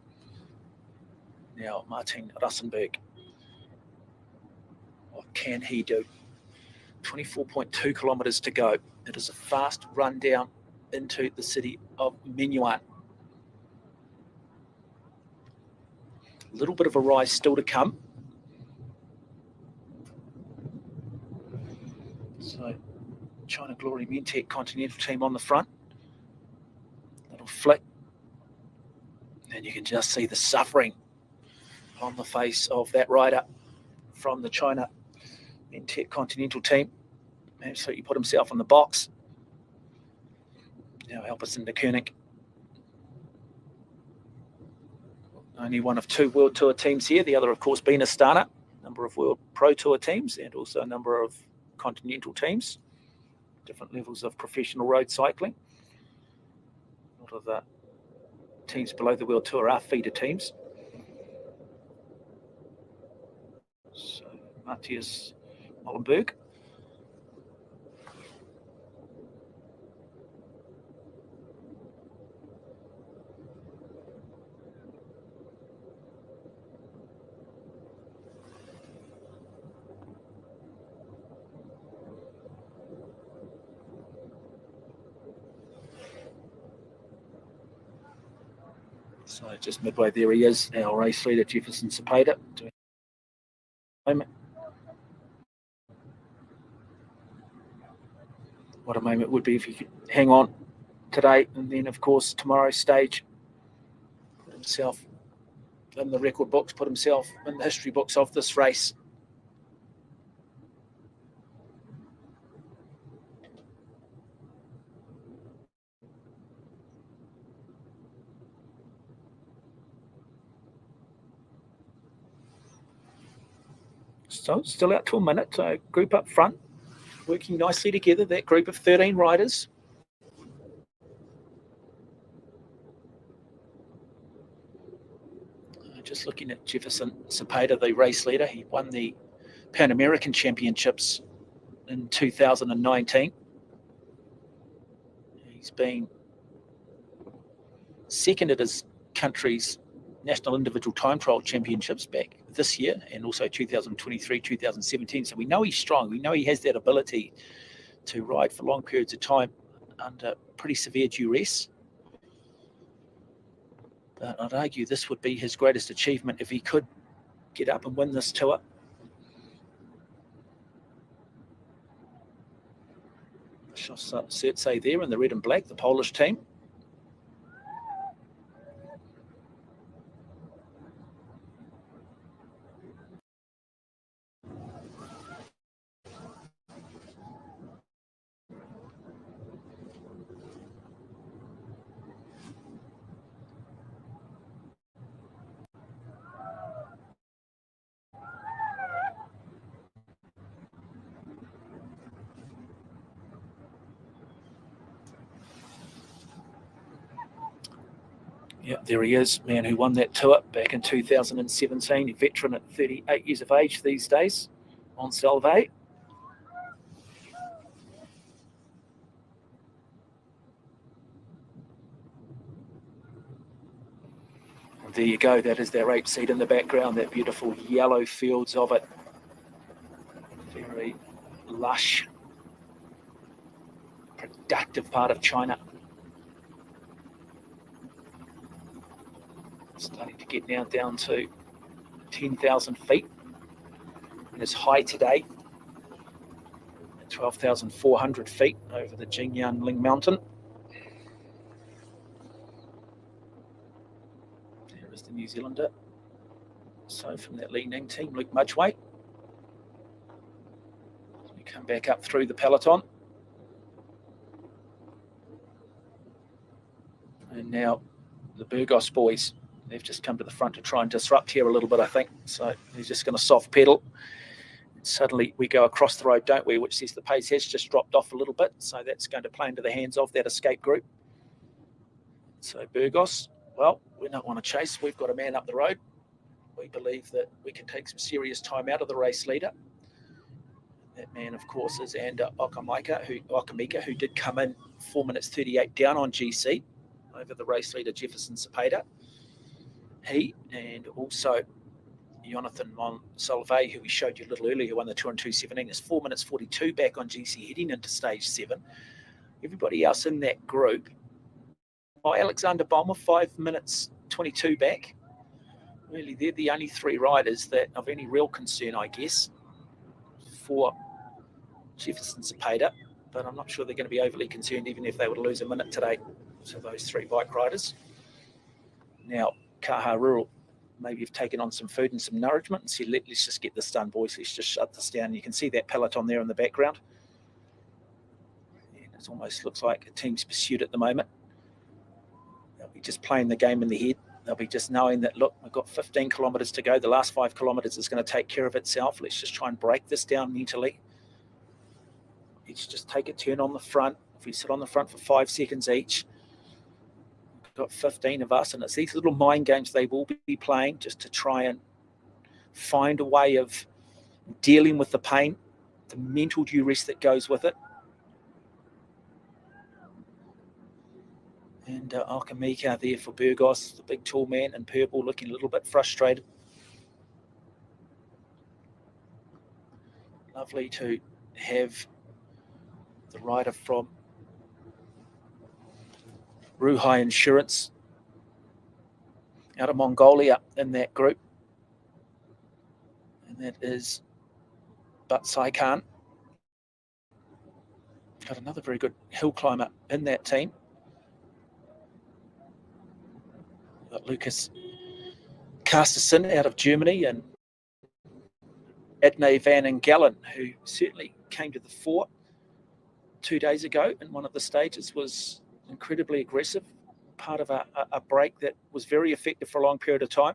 Now Martin Rassenberg. What can he do? 24.2 kilometres to go. It is a fast run down into the city of Menuan. A little bit of a rise still to come. So China Glory Mentec Continental team on the front. Little flick. And you can just see the suffering on the face of that rider from the China Mentec Continental team. Absolutely put himself in the box. Now Alpecin de Koenig. Only one of two World Tour teams here. The other, of course, being Astana. Number of World Pro Tour teams and also a number of continental teams. Different levels of professional road cycling. A lot of the teams below the World Tour are feeder teams. So Matthias Mollenberg. So just midway there he is, our race leader Jefferson Cepeda. What a moment it would be if he could hang on today, and then of course tomorrow's stage, put himself in the record books, put himself in the history books of this race. So still out to a minute. Group up front, working nicely together, that group of 13 riders. Just looking at Jefferson Cepeda, the race leader. He won the Pan American Championships in 2019. He's been second at his country's National Individual Time Trial Championships back this year, and also 2023, 2017. So we know he's strong. We know he has that ability to ride for long periods of time under pretty severe duress. But I'd argue this would be his greatest achievement if he could get up and win this tour. Sertse there in the red and black, the Polish team. Yeah, there he is, man who won that tour back in 2017, a veteran at 38 years of age these days, on Salve. There you go, that is their rape seat in the background, that beautiful yellow fields of it. Very lush, productive part of China. Starting to get now down to 10,000 feet. And it's high today at 12,400 feet over the Jinyanling Mountain. There is the New Zealander. So from that Li Ning team, Luke Mudgeway. We come back up through the peloton. And now the Burgos boys, they've just come to the front to try and disrupt here a little bit, I think. So they're just going to soft pedal. And suddenly we go across the road, don't we, which says the pace has just dropped off a little bit. So that's going to play into the hands of that escape group. So Burgos, well, we don't want to chase. We've got a man up the road. We believe that we can take some serious time out of the race leader. That man, of course, is Okamika, who did come in 4 minutes 38 down on GC over the race leader Jefferson Cepeda. He and also Jonathan Monsalve, who we showed you a little earlier, who won the 2 and 2:17, is 4 minutes 42 back on GC heading into stage 7. Everybody else in that group, Alexander Bulmer, 5 minutes 22 back. Really, they're the only 3 riders that of any real concern, I guess, for Jefferson Cepeda. But I'm not sure they're going to be overly concerned, even if they were to lose a minute today. So those 3 bike riders. Now, Kaha Rural maybe have taken on some food and some nourishment and said, let's just get this done, boys. Let's just shut this down. You can see that peloton there in the background. And it almost looks like a team's pursuit at the moment. They'll be just playing the game in the head. They'll be just knowing that, look, we've got 15 kilometres to go. The last 5 kilometres is going to take care of itself. Let's just try and break this down mentally. Let's just take a turn on the front. If we sit on the front for 5 seconds each, we've got 15 of us, and it's these little mind games they will be playing just to try and find a way of dealing with the pain, the mental duress that goes with it. And Okamika there for Burgos, the big tall man in purple, looking a little bit frustrated. Lovely to have the rider from Ruhai Insurance out of Mongolia in that group. And that is Batsai Khan. Got another very good hill climber in that team. Got Lucas Carstensen out of Germany and Adne van Engelen, who certainly came to the fore 2 days ago in one of the stages, was incredibly aggressive, part of a break that was very effective for a long period of time.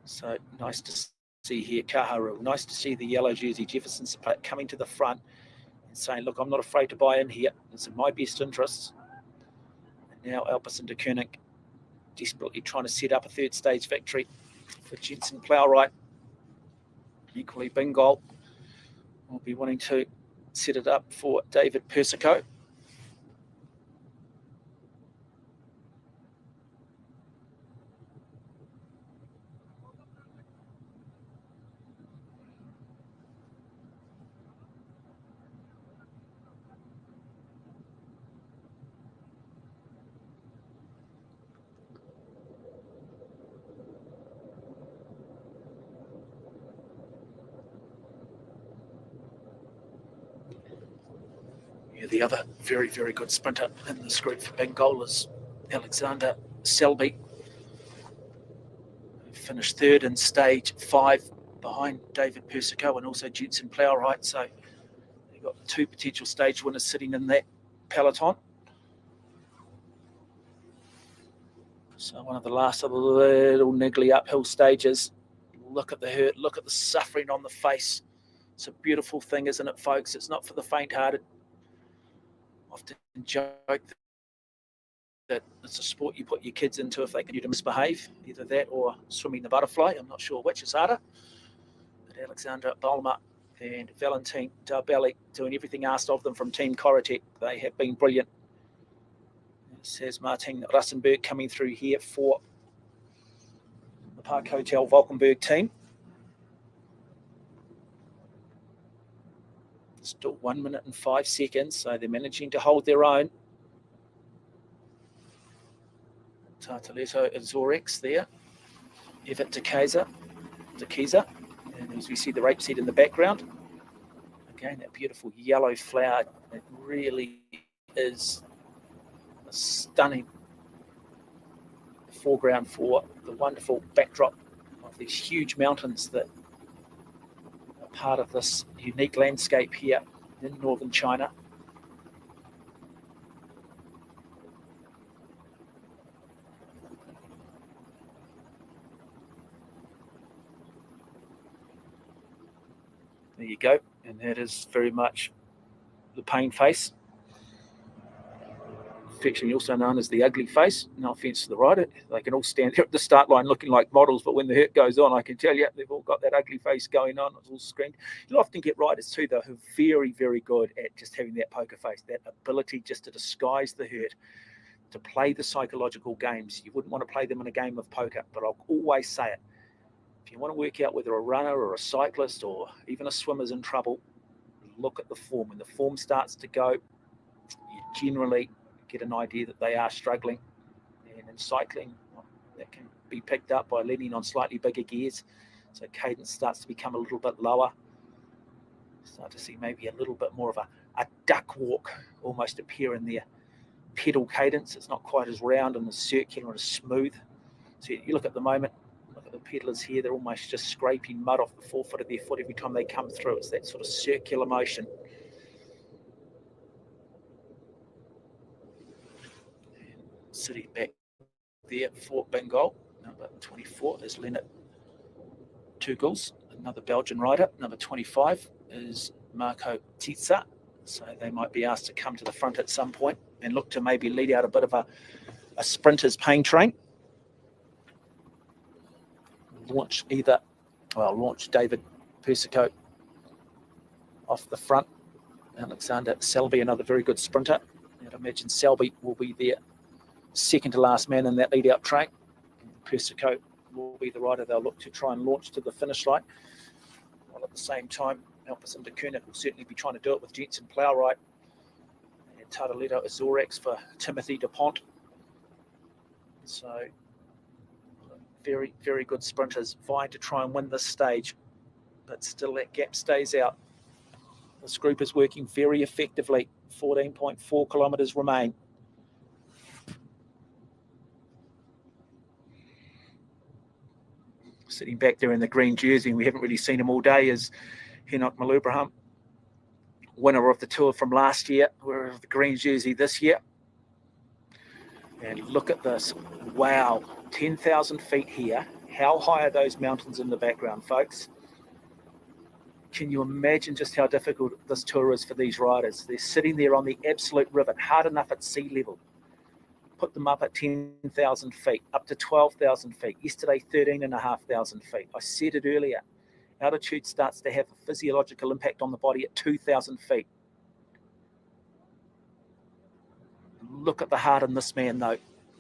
So nice to see here Kaharu, nice to see the yellow jersey Jefferson coming to the front and saying, look, I'm not afraid to buy in here. It's in my best interests. And now Alpecin de Koenig desperately trying to set up a 3rd stage victory for Jensen Plowright. Equally, Bingol will be wanting to set it up for David Persico. The other very, very good sprinter in this group for Bengal is Alexander Selby, who finished 3rd in stage 5 behind David Persico and also Jensen Plowright. So you've got 2 potential stage winners sitting in that peloton. So one of the last of the little niggly uphill stages. Look at the hurt, look at the suffering on the face. It's a beautiful thing, isn't it, folks? It's not for the faint-hearted. Often joke that it's a sport you put your kids into if they can misbehave, either that or swimming the butterfly. I'm not sure which is harder. But Alexander Bulmer and Valentin Darbelli doing everything asked of them from Team Corotec. They have been brilliant. It says Martin Rassenberg coming through here for the Park Hotel Valkenburg team. Still 1 minute and 5 seconds, so they're managing to hold their own. Tartaleto Azorex there. Evit Dekiza. And as we see the rapeseed in the background, again, that beautiful yellow flower. It really is a stunning foreground for the wonderful backdrop of these huge mountains that are part of this unique landscape here in northern China. There you go, and that is very much the pain face, affectionately also known as the ugly face. No offense to the rider, they can all stand there at the start line looking like models, but when the hurt goes on, I can tell you they've all got that ugly face going on. It's all screamed. You'll often get riders too, though, who are very, very good at just having that poker face, that ability just to disguise the hurt, to play the psychological games. You wouldn't want to play them in a game of poker, but I'll always say it. If you want to work out whether a runner or a cyclist or even a swimmer's in trouble, look at the form. When the form starts to go, you generally get an idea that they are struggling. And in cycling, that can be picked up by leaning on slightly bigger gears. So cadence starts to become a little bit lower. Start to see maybe a little bit more of a duck walk almost appear in their pedal cadence. It's not quite as round and as circular and as smooth. So you look at the moment, look at the pedalers here, they're almost just scraping mud off the forefoot of their foot every time they come through. It's that sort of circular motion. And sitting back there for Bengal, number 24 is Leonard Tugels, another Belgian rider. Number 25 is Marco Titsa. So they might be asked to come to the front at some point and look to maybe lead out a bit of a sprinter's pain train. Launch David Persico off the front. Alexander Selby, another very good sprinter. I'd imagine Selby will be their second to last man in that lead out train. Persico will be the rider they'll look to try and launch to the finish line. While at the same time, Alpecin de Koenig will certainly be trying to do it with Jensen Plowright. And Tartaleto Azorex for Timothy DuPont. So very, very good sprinters vying to try and win this stage, but still that gap stays out. This group is working very effectively. 14.4 kilometres remain. Sitting back there in the green jersey, and we haven't really seen him all day, is Henok Mulubrhan, winner of the Tour from last year, wearer of the green jersey this year. And look at this. Wow, 10,000 feet here. How high are those mountains in the background, folks? Can you imagine just how difficult this tour is for these riders? They're sitting there on the absolute rivet, hard enough at sea level. Put them up at 10,000 feet, up to 12,000 feet. Yesterday, 13,500 feet. I said it earlier. Altitude starts to have a physiological impact on the body at 2,000 feet. Look at the heart in this man, though.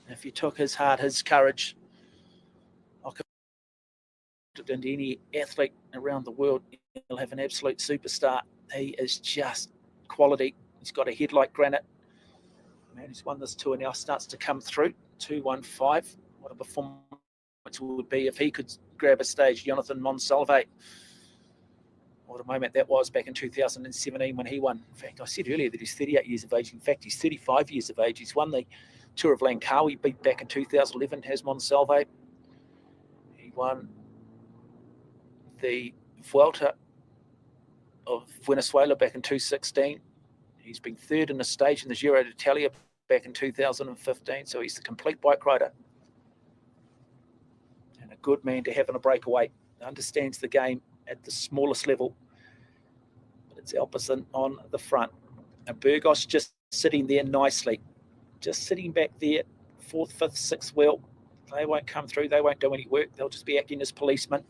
If you took his heart, his courage, I could put it into any athlete around the world, he'll have an absolute superstar. He is just quality. He's got a head like granite. Man who's won this tour now starts to come through. 2:15. What a performance would be if he could grab a stage. Jonathan Monsalve. What a moment that was back in 2017 when he won. In fact, I said earlier that he's 38 years of age. In fact, he's 35 years of age. He's won the Tour of Langkawi, beat back in 2011, has Monsalve. He won the Vuelta of Venezuela back in 2016. He's been third in the stage in the Giro d'Italia back in 2015. So he's the complete bike rider. And a good man to have in a breakaway. Understands the game at the smallest level. But it's Alpecin on the front. And Burgos just sitting there nicely. Just sitting back there, 4th, 5th, 6th wheel. They won't come through. They won't do any work. They'll just be acting as policemen.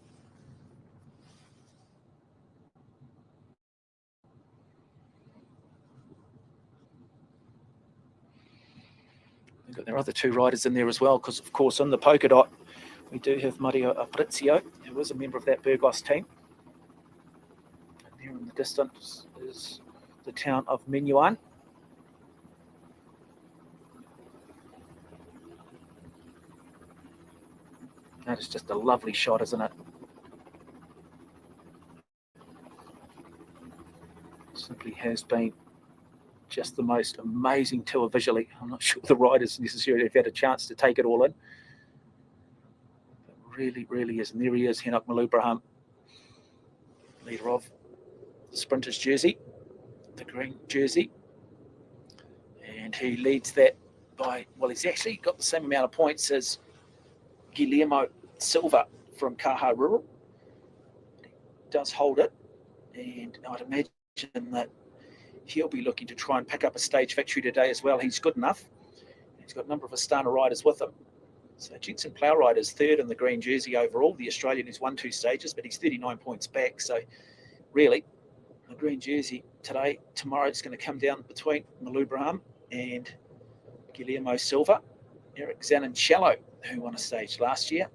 We've got their other two riders in there as well, because, of course, in the polka dot, we do have Mario Aprizio, who is a member of that Burgos team. And there in the distance is the town of Minuan. That is just a lovely shot, isn't it? Simply has been just the most amazing tour visually. I'm not sure the riders necessarily have had a chance to take it all in. It really, really is. And there he is, Henok Mulubrhan, leader of the Sprinters jersey, the green jersey. And he leads that by, well, he's actually got the same amount of points as Guillermo Silva from Kaha Rural. He does hold it, and I'd imagine that he'll be looking to try and pick up a stage victory today as well. He's good enough. He's got a number of Astana riders with him. So Jensen Plowright is third in the green jersey overall. The Australian who's won 2 stages, but he's 39 points back. So really, the green jersey today, tomorrow it's going to come down between Mulubrhan and Guillermo Silva. Eric Zanincello, who won a stage last year,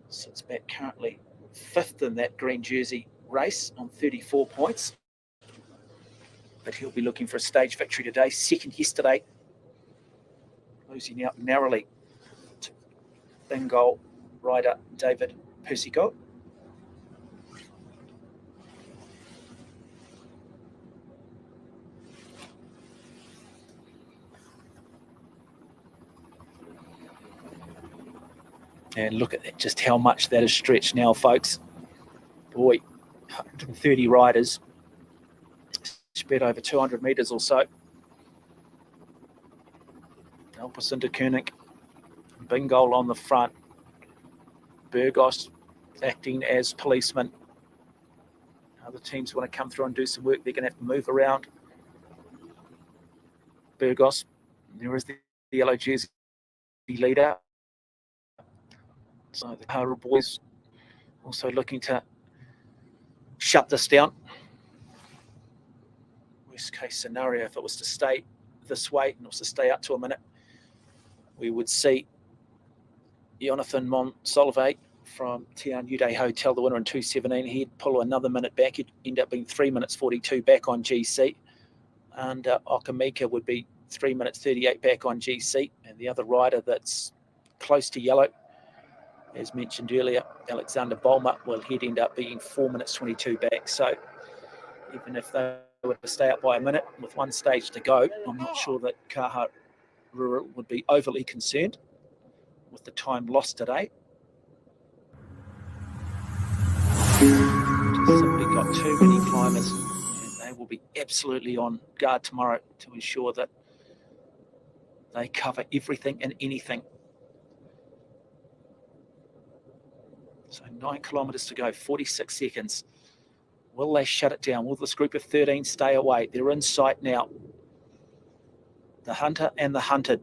sits back currently 5th in that green jersey race on 34 points. But he'll be looking for a stage victory today. 2nd yesterday, losing out narrowly to Bengal rider David Persico. And look at that, just how much that is stretched now, folks. Boy, 130 riders, spread over 200 metres or so. Alpecin-de-Koning, Bengal on the front. Burgos acting as policemen. Other teams want to come through and do some work. They're going to have to move around. Burgos, there is the yellow jersey leader. So the Hara boys also looking to shut this down. Worst case scenario, if it was to stay this way and was to stay up to a minute, we would see Jonathan Monsalve from Tian Uday Hotel, the winner in 2:17. He'd pull another minute back. He'd end up being 3 minutes 42 back on GC. And Okamika would be 3 minutes 38 back on GC. And the other rider that's close to yellow, as mentioned earlier, Alexander Bolmer, well, he'd end up being 4 minutes 22 back. So even if they were to stay up by a minute with 1 stage to go, I'm not sure that Kaha Rural would be overly concerned with the time lost today. Just simply got too many climbers, and they will be absolutely on guard tomorrow to ensure that they cover everything and anything. So 9 kilometres to go, 46 seconds. Will they shut it down? Will this group of 13 stay away? They're in sight now. The hunter and the hunted.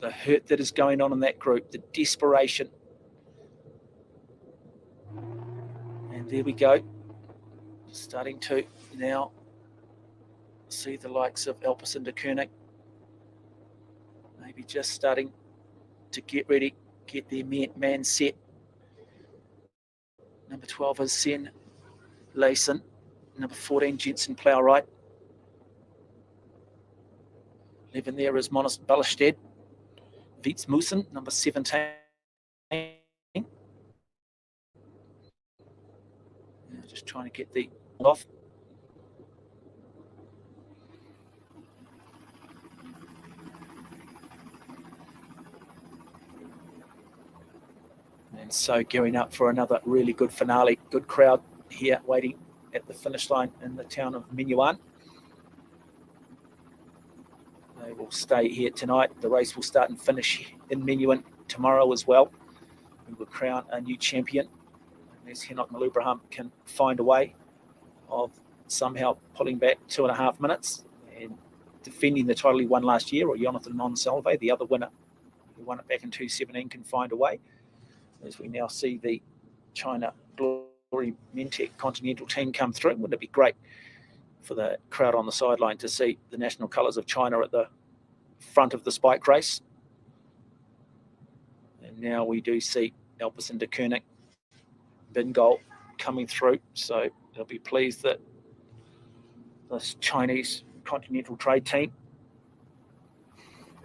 The hurt that is going on in that group. The desperation. And there we go. Starting to now see the likes of Alpecin-de-Koning. Maybe just starting to get ready, get their man set. Number 12 is Sen Layson. Number 14, Jensen Plowright. 11 there is Monis Ballested. Viets Musen, number 17. Just trying to get the off. And so gearing up for another really good finale. Good crowd here waiting at the finish line in the town of Minuan. They will stay here tonight. The race will start and finish in Minuan tomorrow as well. We will crown a new champion. Unless Henok Mulubrhan can find a way of somehow pulling back 2.5 minutes and defending the title he won last year, or Jonathan Monsalve, the other winner who won it back in 2:17, can find a way. As we now see the China Glory Mentec Continental team come through. Wouldn't it be great for the crowd on the sideline to see the national colours of China at the front of the spike race? And now we do see Alpecin-de-Koning, Bengal coming through. So they'll be pleased that this Chinese continental trade team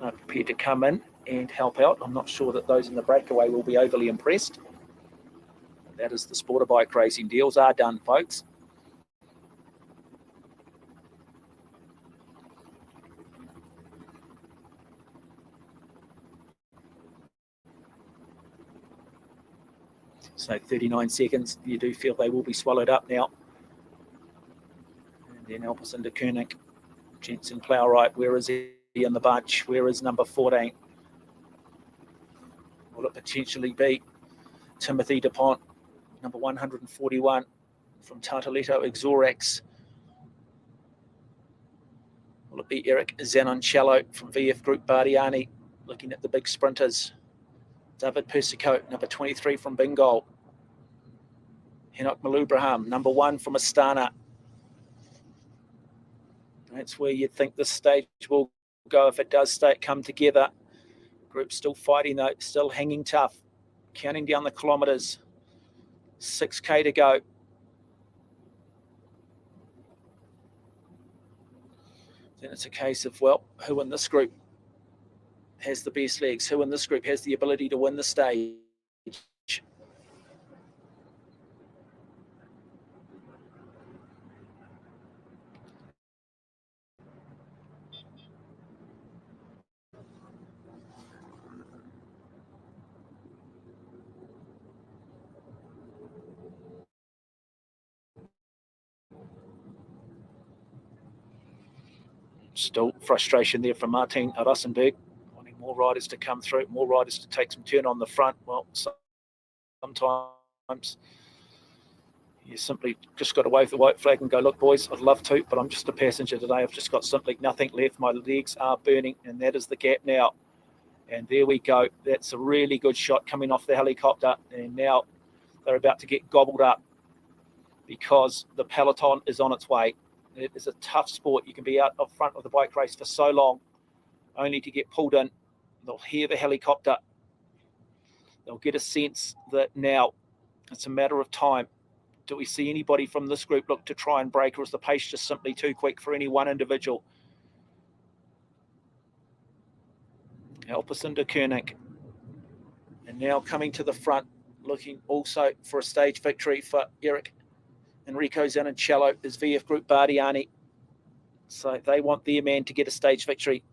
are prepared to come in and help out. I'm not sure that those in the Breakaway will be overly impressed. That is the Sporter Bike racing. Deals are done, folks. So 39 seconds. You do feel they will be swallowed up now. And then help us into Koenig. Jensen Plowright, where is he in the bunch? Where is number 14? Will it potentially be Timothy DuPont, number 141 from Tartaletto Exorex? Will it be Eric Zanoncello from VF Group Bardiani, looking at the big sprinters? David Persico, number 23 from Bengal. Henok Mulubrhan, number 1 from Astana. That's where you'd think this stage will go if it does come together. Group still fighting though, still hanging tough. Counting down the kilometres. 6K to go. Then it's a case of, well, who in this group has the best legs? Who in this group has the ability to win the stage? Still frustration there from Martin Rosenberg, wanting more riders to come through, more riders to take some turn on the front. Well, sometimes you simply just got to wave the white flag and go, look, boys, I'd love to, but I'm just a passenger today. I've just got simply nothing left. My legs are burning, and that is the gap now. And there we go. That's a really good shot coming off the helicopter. And now they're about to get gobbled up because the peloton is on its way. It is a tough sport. You can be out up front of the bike race for so long, only to get pulled in. They'll hear the helicopter. They'll get a sense that now it's a matter of time. Do we see anybody from this group look to try and break, or is the pace just simply too quick for any one individual? Help us into Koenig. And now coming to the front, looking also for a stage victory for Eric Enrico Zanoncello is VF Group Bardiani. So they want their man to get a stage victory,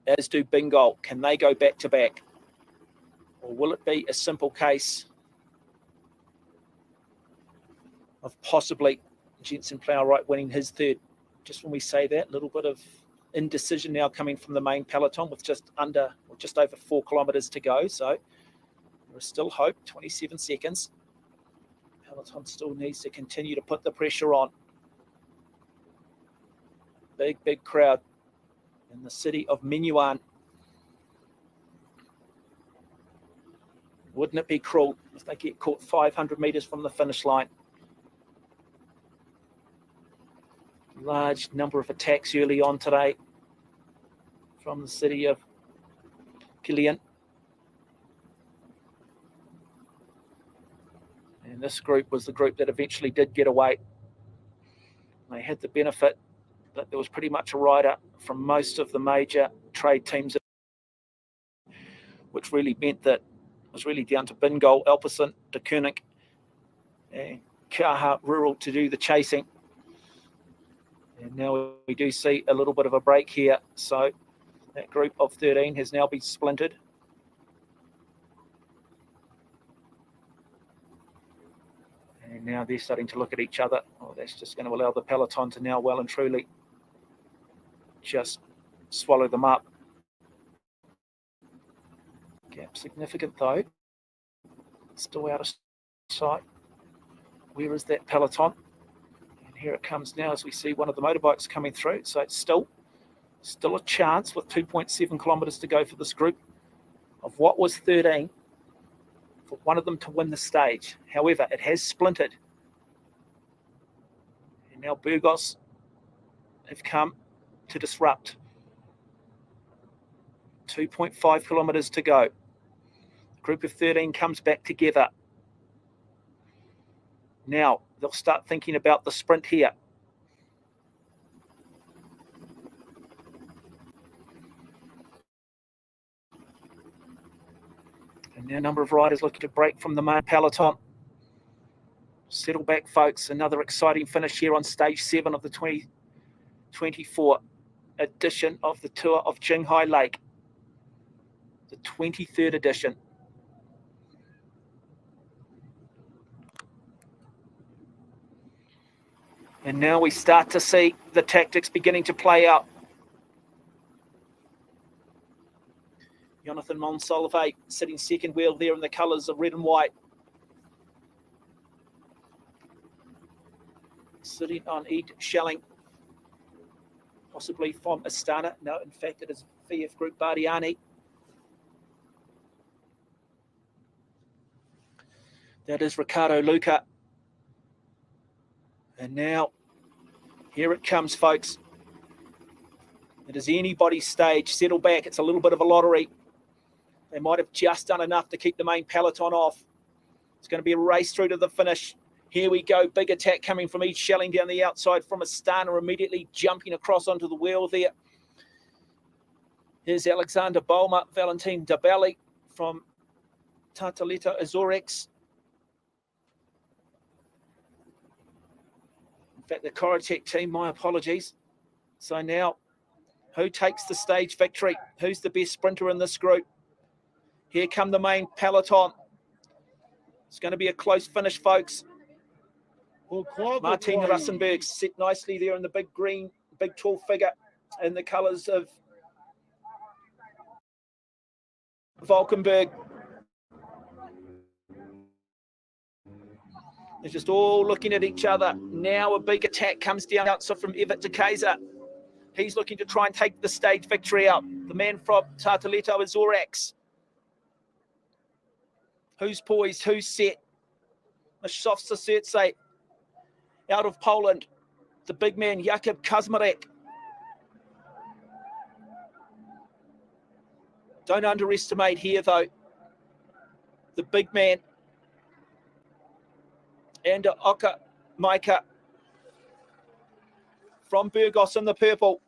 as do Bengal. Can they go back to back? Or will it be a simple case of possibly Jensen Plowright winning his third? Just when we say that, a little bit of indecision now coming from the main peloton with just over 4 kilometres to go. So there is still hope, 27 seconds. Peloton still needs to continue to put the pressure on. Big crowd in the city of Minuan. Wouldn't it be cruel if they get caught 500 metres from the finish line? Large number of attacks early on today from the city of Kilian. And this group was the group that eventually did get away. They had the benefit that there was pretty much a rider from most of the major trade teams, which really meant that it was really down to Bengal, Alpecin, De Koenig, and Kaha Rural to do the chasing. And now we do see a little bit of a break here. So that group of 13 has now been splintered. And now they're starting to look at each other. Oh, that's just going to allow the peloton to now well and truly just swallow them up. Gap significant though. Still out of sight. Where is that peloton? And here it comes now as we see one of the motorbikes coming through. So it's still a chance with 2.7 kilometres to go for this group of what was 13 for one of them to win the stage. However, it has splintered. And now Burgos have come to disrupt. 2.5 kilometres to go. The group of 13 comes back together. Now they'll start thinking about the sprint here. And now a number of riders looking to break from the main peloton. Settle back, folks. Another exciting finish here on stage 7 of the 2024 edition of the Tour of Qinghai Lake. The 23rd edition. And now we start to see the tactics beginning to play out. Jonathan Monsalve sitting second wheel there in the colours of red and white. Sitting on Ed Schelling, possibly from Astana. No, in fact, it is VF Group Bardiani. That is Ricardo Luca. And now, here it comes, folks. It is anybody's stage. Settle back. It's a little bit of a lottery. They might have just done enough to keep the main peloton off. It's going to be a race through to the finish. Here we go. Big attack coming from Ed Schelling down the outside from Astana, immediately jumping across onto the wheel there. Here's Alexander Bolmer, Valentin Dabelli from Tartaleta Azores. In fact, the Corotech team, my apologies. So now, who takes the stage victory? Who's the best sprinter in this group? Here come the main peloton. It's going to be a close finish, folks. Martin Rassenberg sit nicely there in the big green, big tall figure in the colours of Valkenburg. They're just all looking at each other. Now a big attack comes down outside from Evert de Keyser. He's looking to try and take the stage victory out. The man from Tartaleta Azores. Who's poised? Who's set? Maszowska Serce out of Poland. The big man, Jakub Kazmarek. Don't underestimate here, though, the big man. And Oka Maika from Burgos in the purple.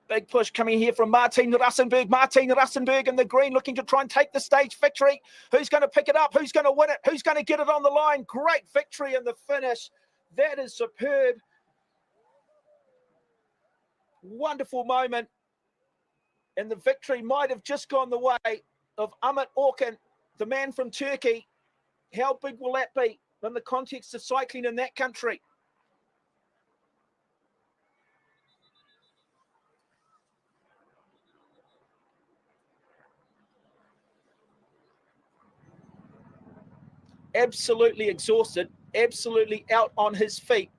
Big push coming here from Martin Rassenberg. Martin Rassenberg in the green, looking to try and take the stage victory. Who's going to pick it up? Who's going to win it? Who's going to get it on the line? Great victory in the finish. That is superb. Wonderful moment. And the victory might have just gone the way of Ahmet Orkan, the man from Turkey. How big will that be in the context of cycling in that country? Absolutely exhausted, absolutely out on his feet.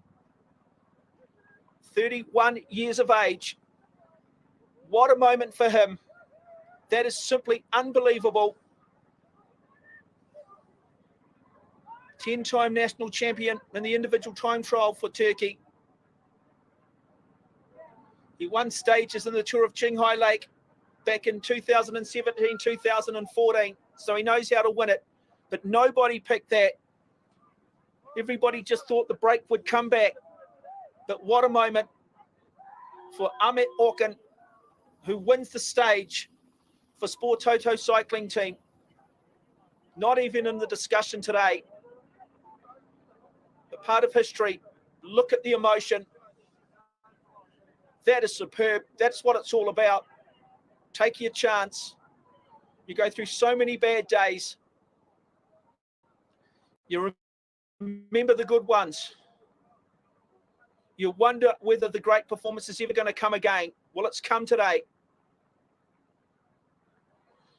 31 years of age. What a moment for him. That is simply unbelievable. 10-time national champion in the individual time trial for Turkey. He won stages in the Tour of Qinghai Lake back in 2017, 2014. So he knows how to win it. But nobody picked that. Everybody just thought the break would come back. But what a moment for Ahmet Orkan, who wins the stage for Sport Toto cycling team. Not even in the discussion today. But part of history. Look at the emotion. That is superb. That's what it's all about. Take your chance. You go through so many bad days. You remember the good ones. You wonder whether the great performance is ever going to come again. Well, it's come today.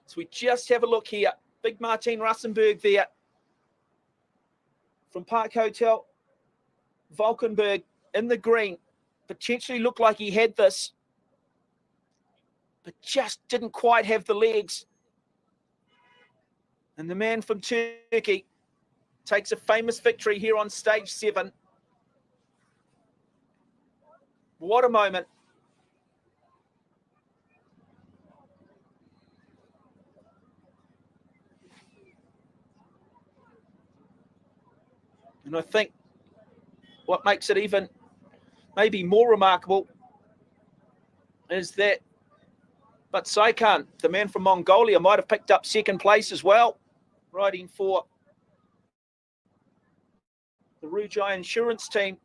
So we just have a look here. Big Martin Rassenberg there from Park Hotel Valkenburg in the green. Potentially looked like he had this, but just didn't quite have the legs. And the man from Turkey takes a famous victory here on stage 7. What a moment. And I think what makes it even maybe more remarkable is that But Saikan, the man from Mongolia, might have picked up second place as well, riding for the Rujai Insurance team.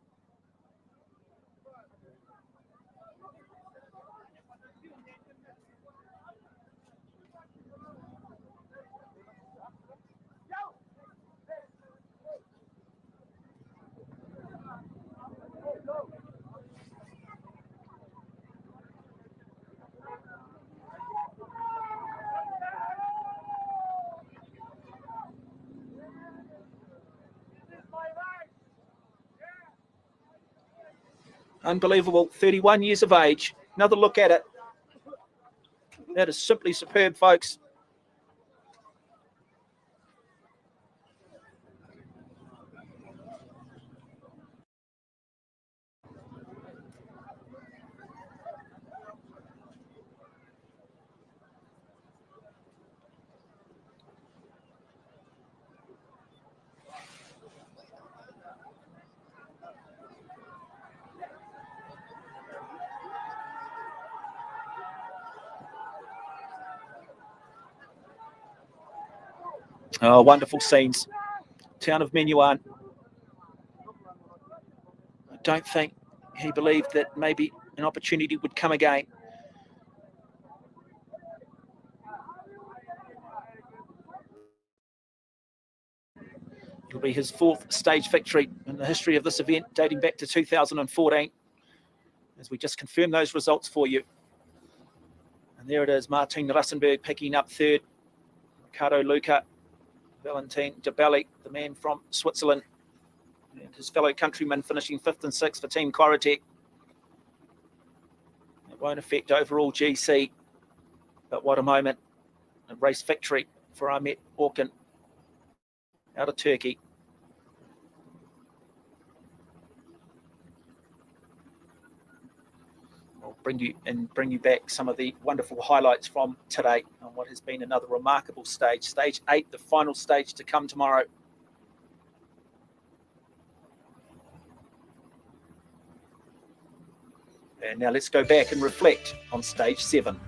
Unbelievable, 31 years of age. Another look at it. That is simply superb, folks. Oh, wonderful scenes. Town of Menuan. I don't think he believed that maybe an opportunity would come again. It'll be his fourth stage victory in the history of this event, dating back to 2014, as we just confirm those results for you. And there it is, Martin Rassenberg picking up third. Ricardo Luca, Valentin Jabali, the man from Switzerland, and his fellow countrymen finishing fifth and sixth for Team Corotech. It won't affect overall GC, but what a moment. A race victory for Ahmet Orkin out of Turkey. I'll bring you back some of the wonderful highlights from today on what has been another remarkable stage. Stage 8, the final stage to come tomorrow. And now let's go back and reflect on stage 7.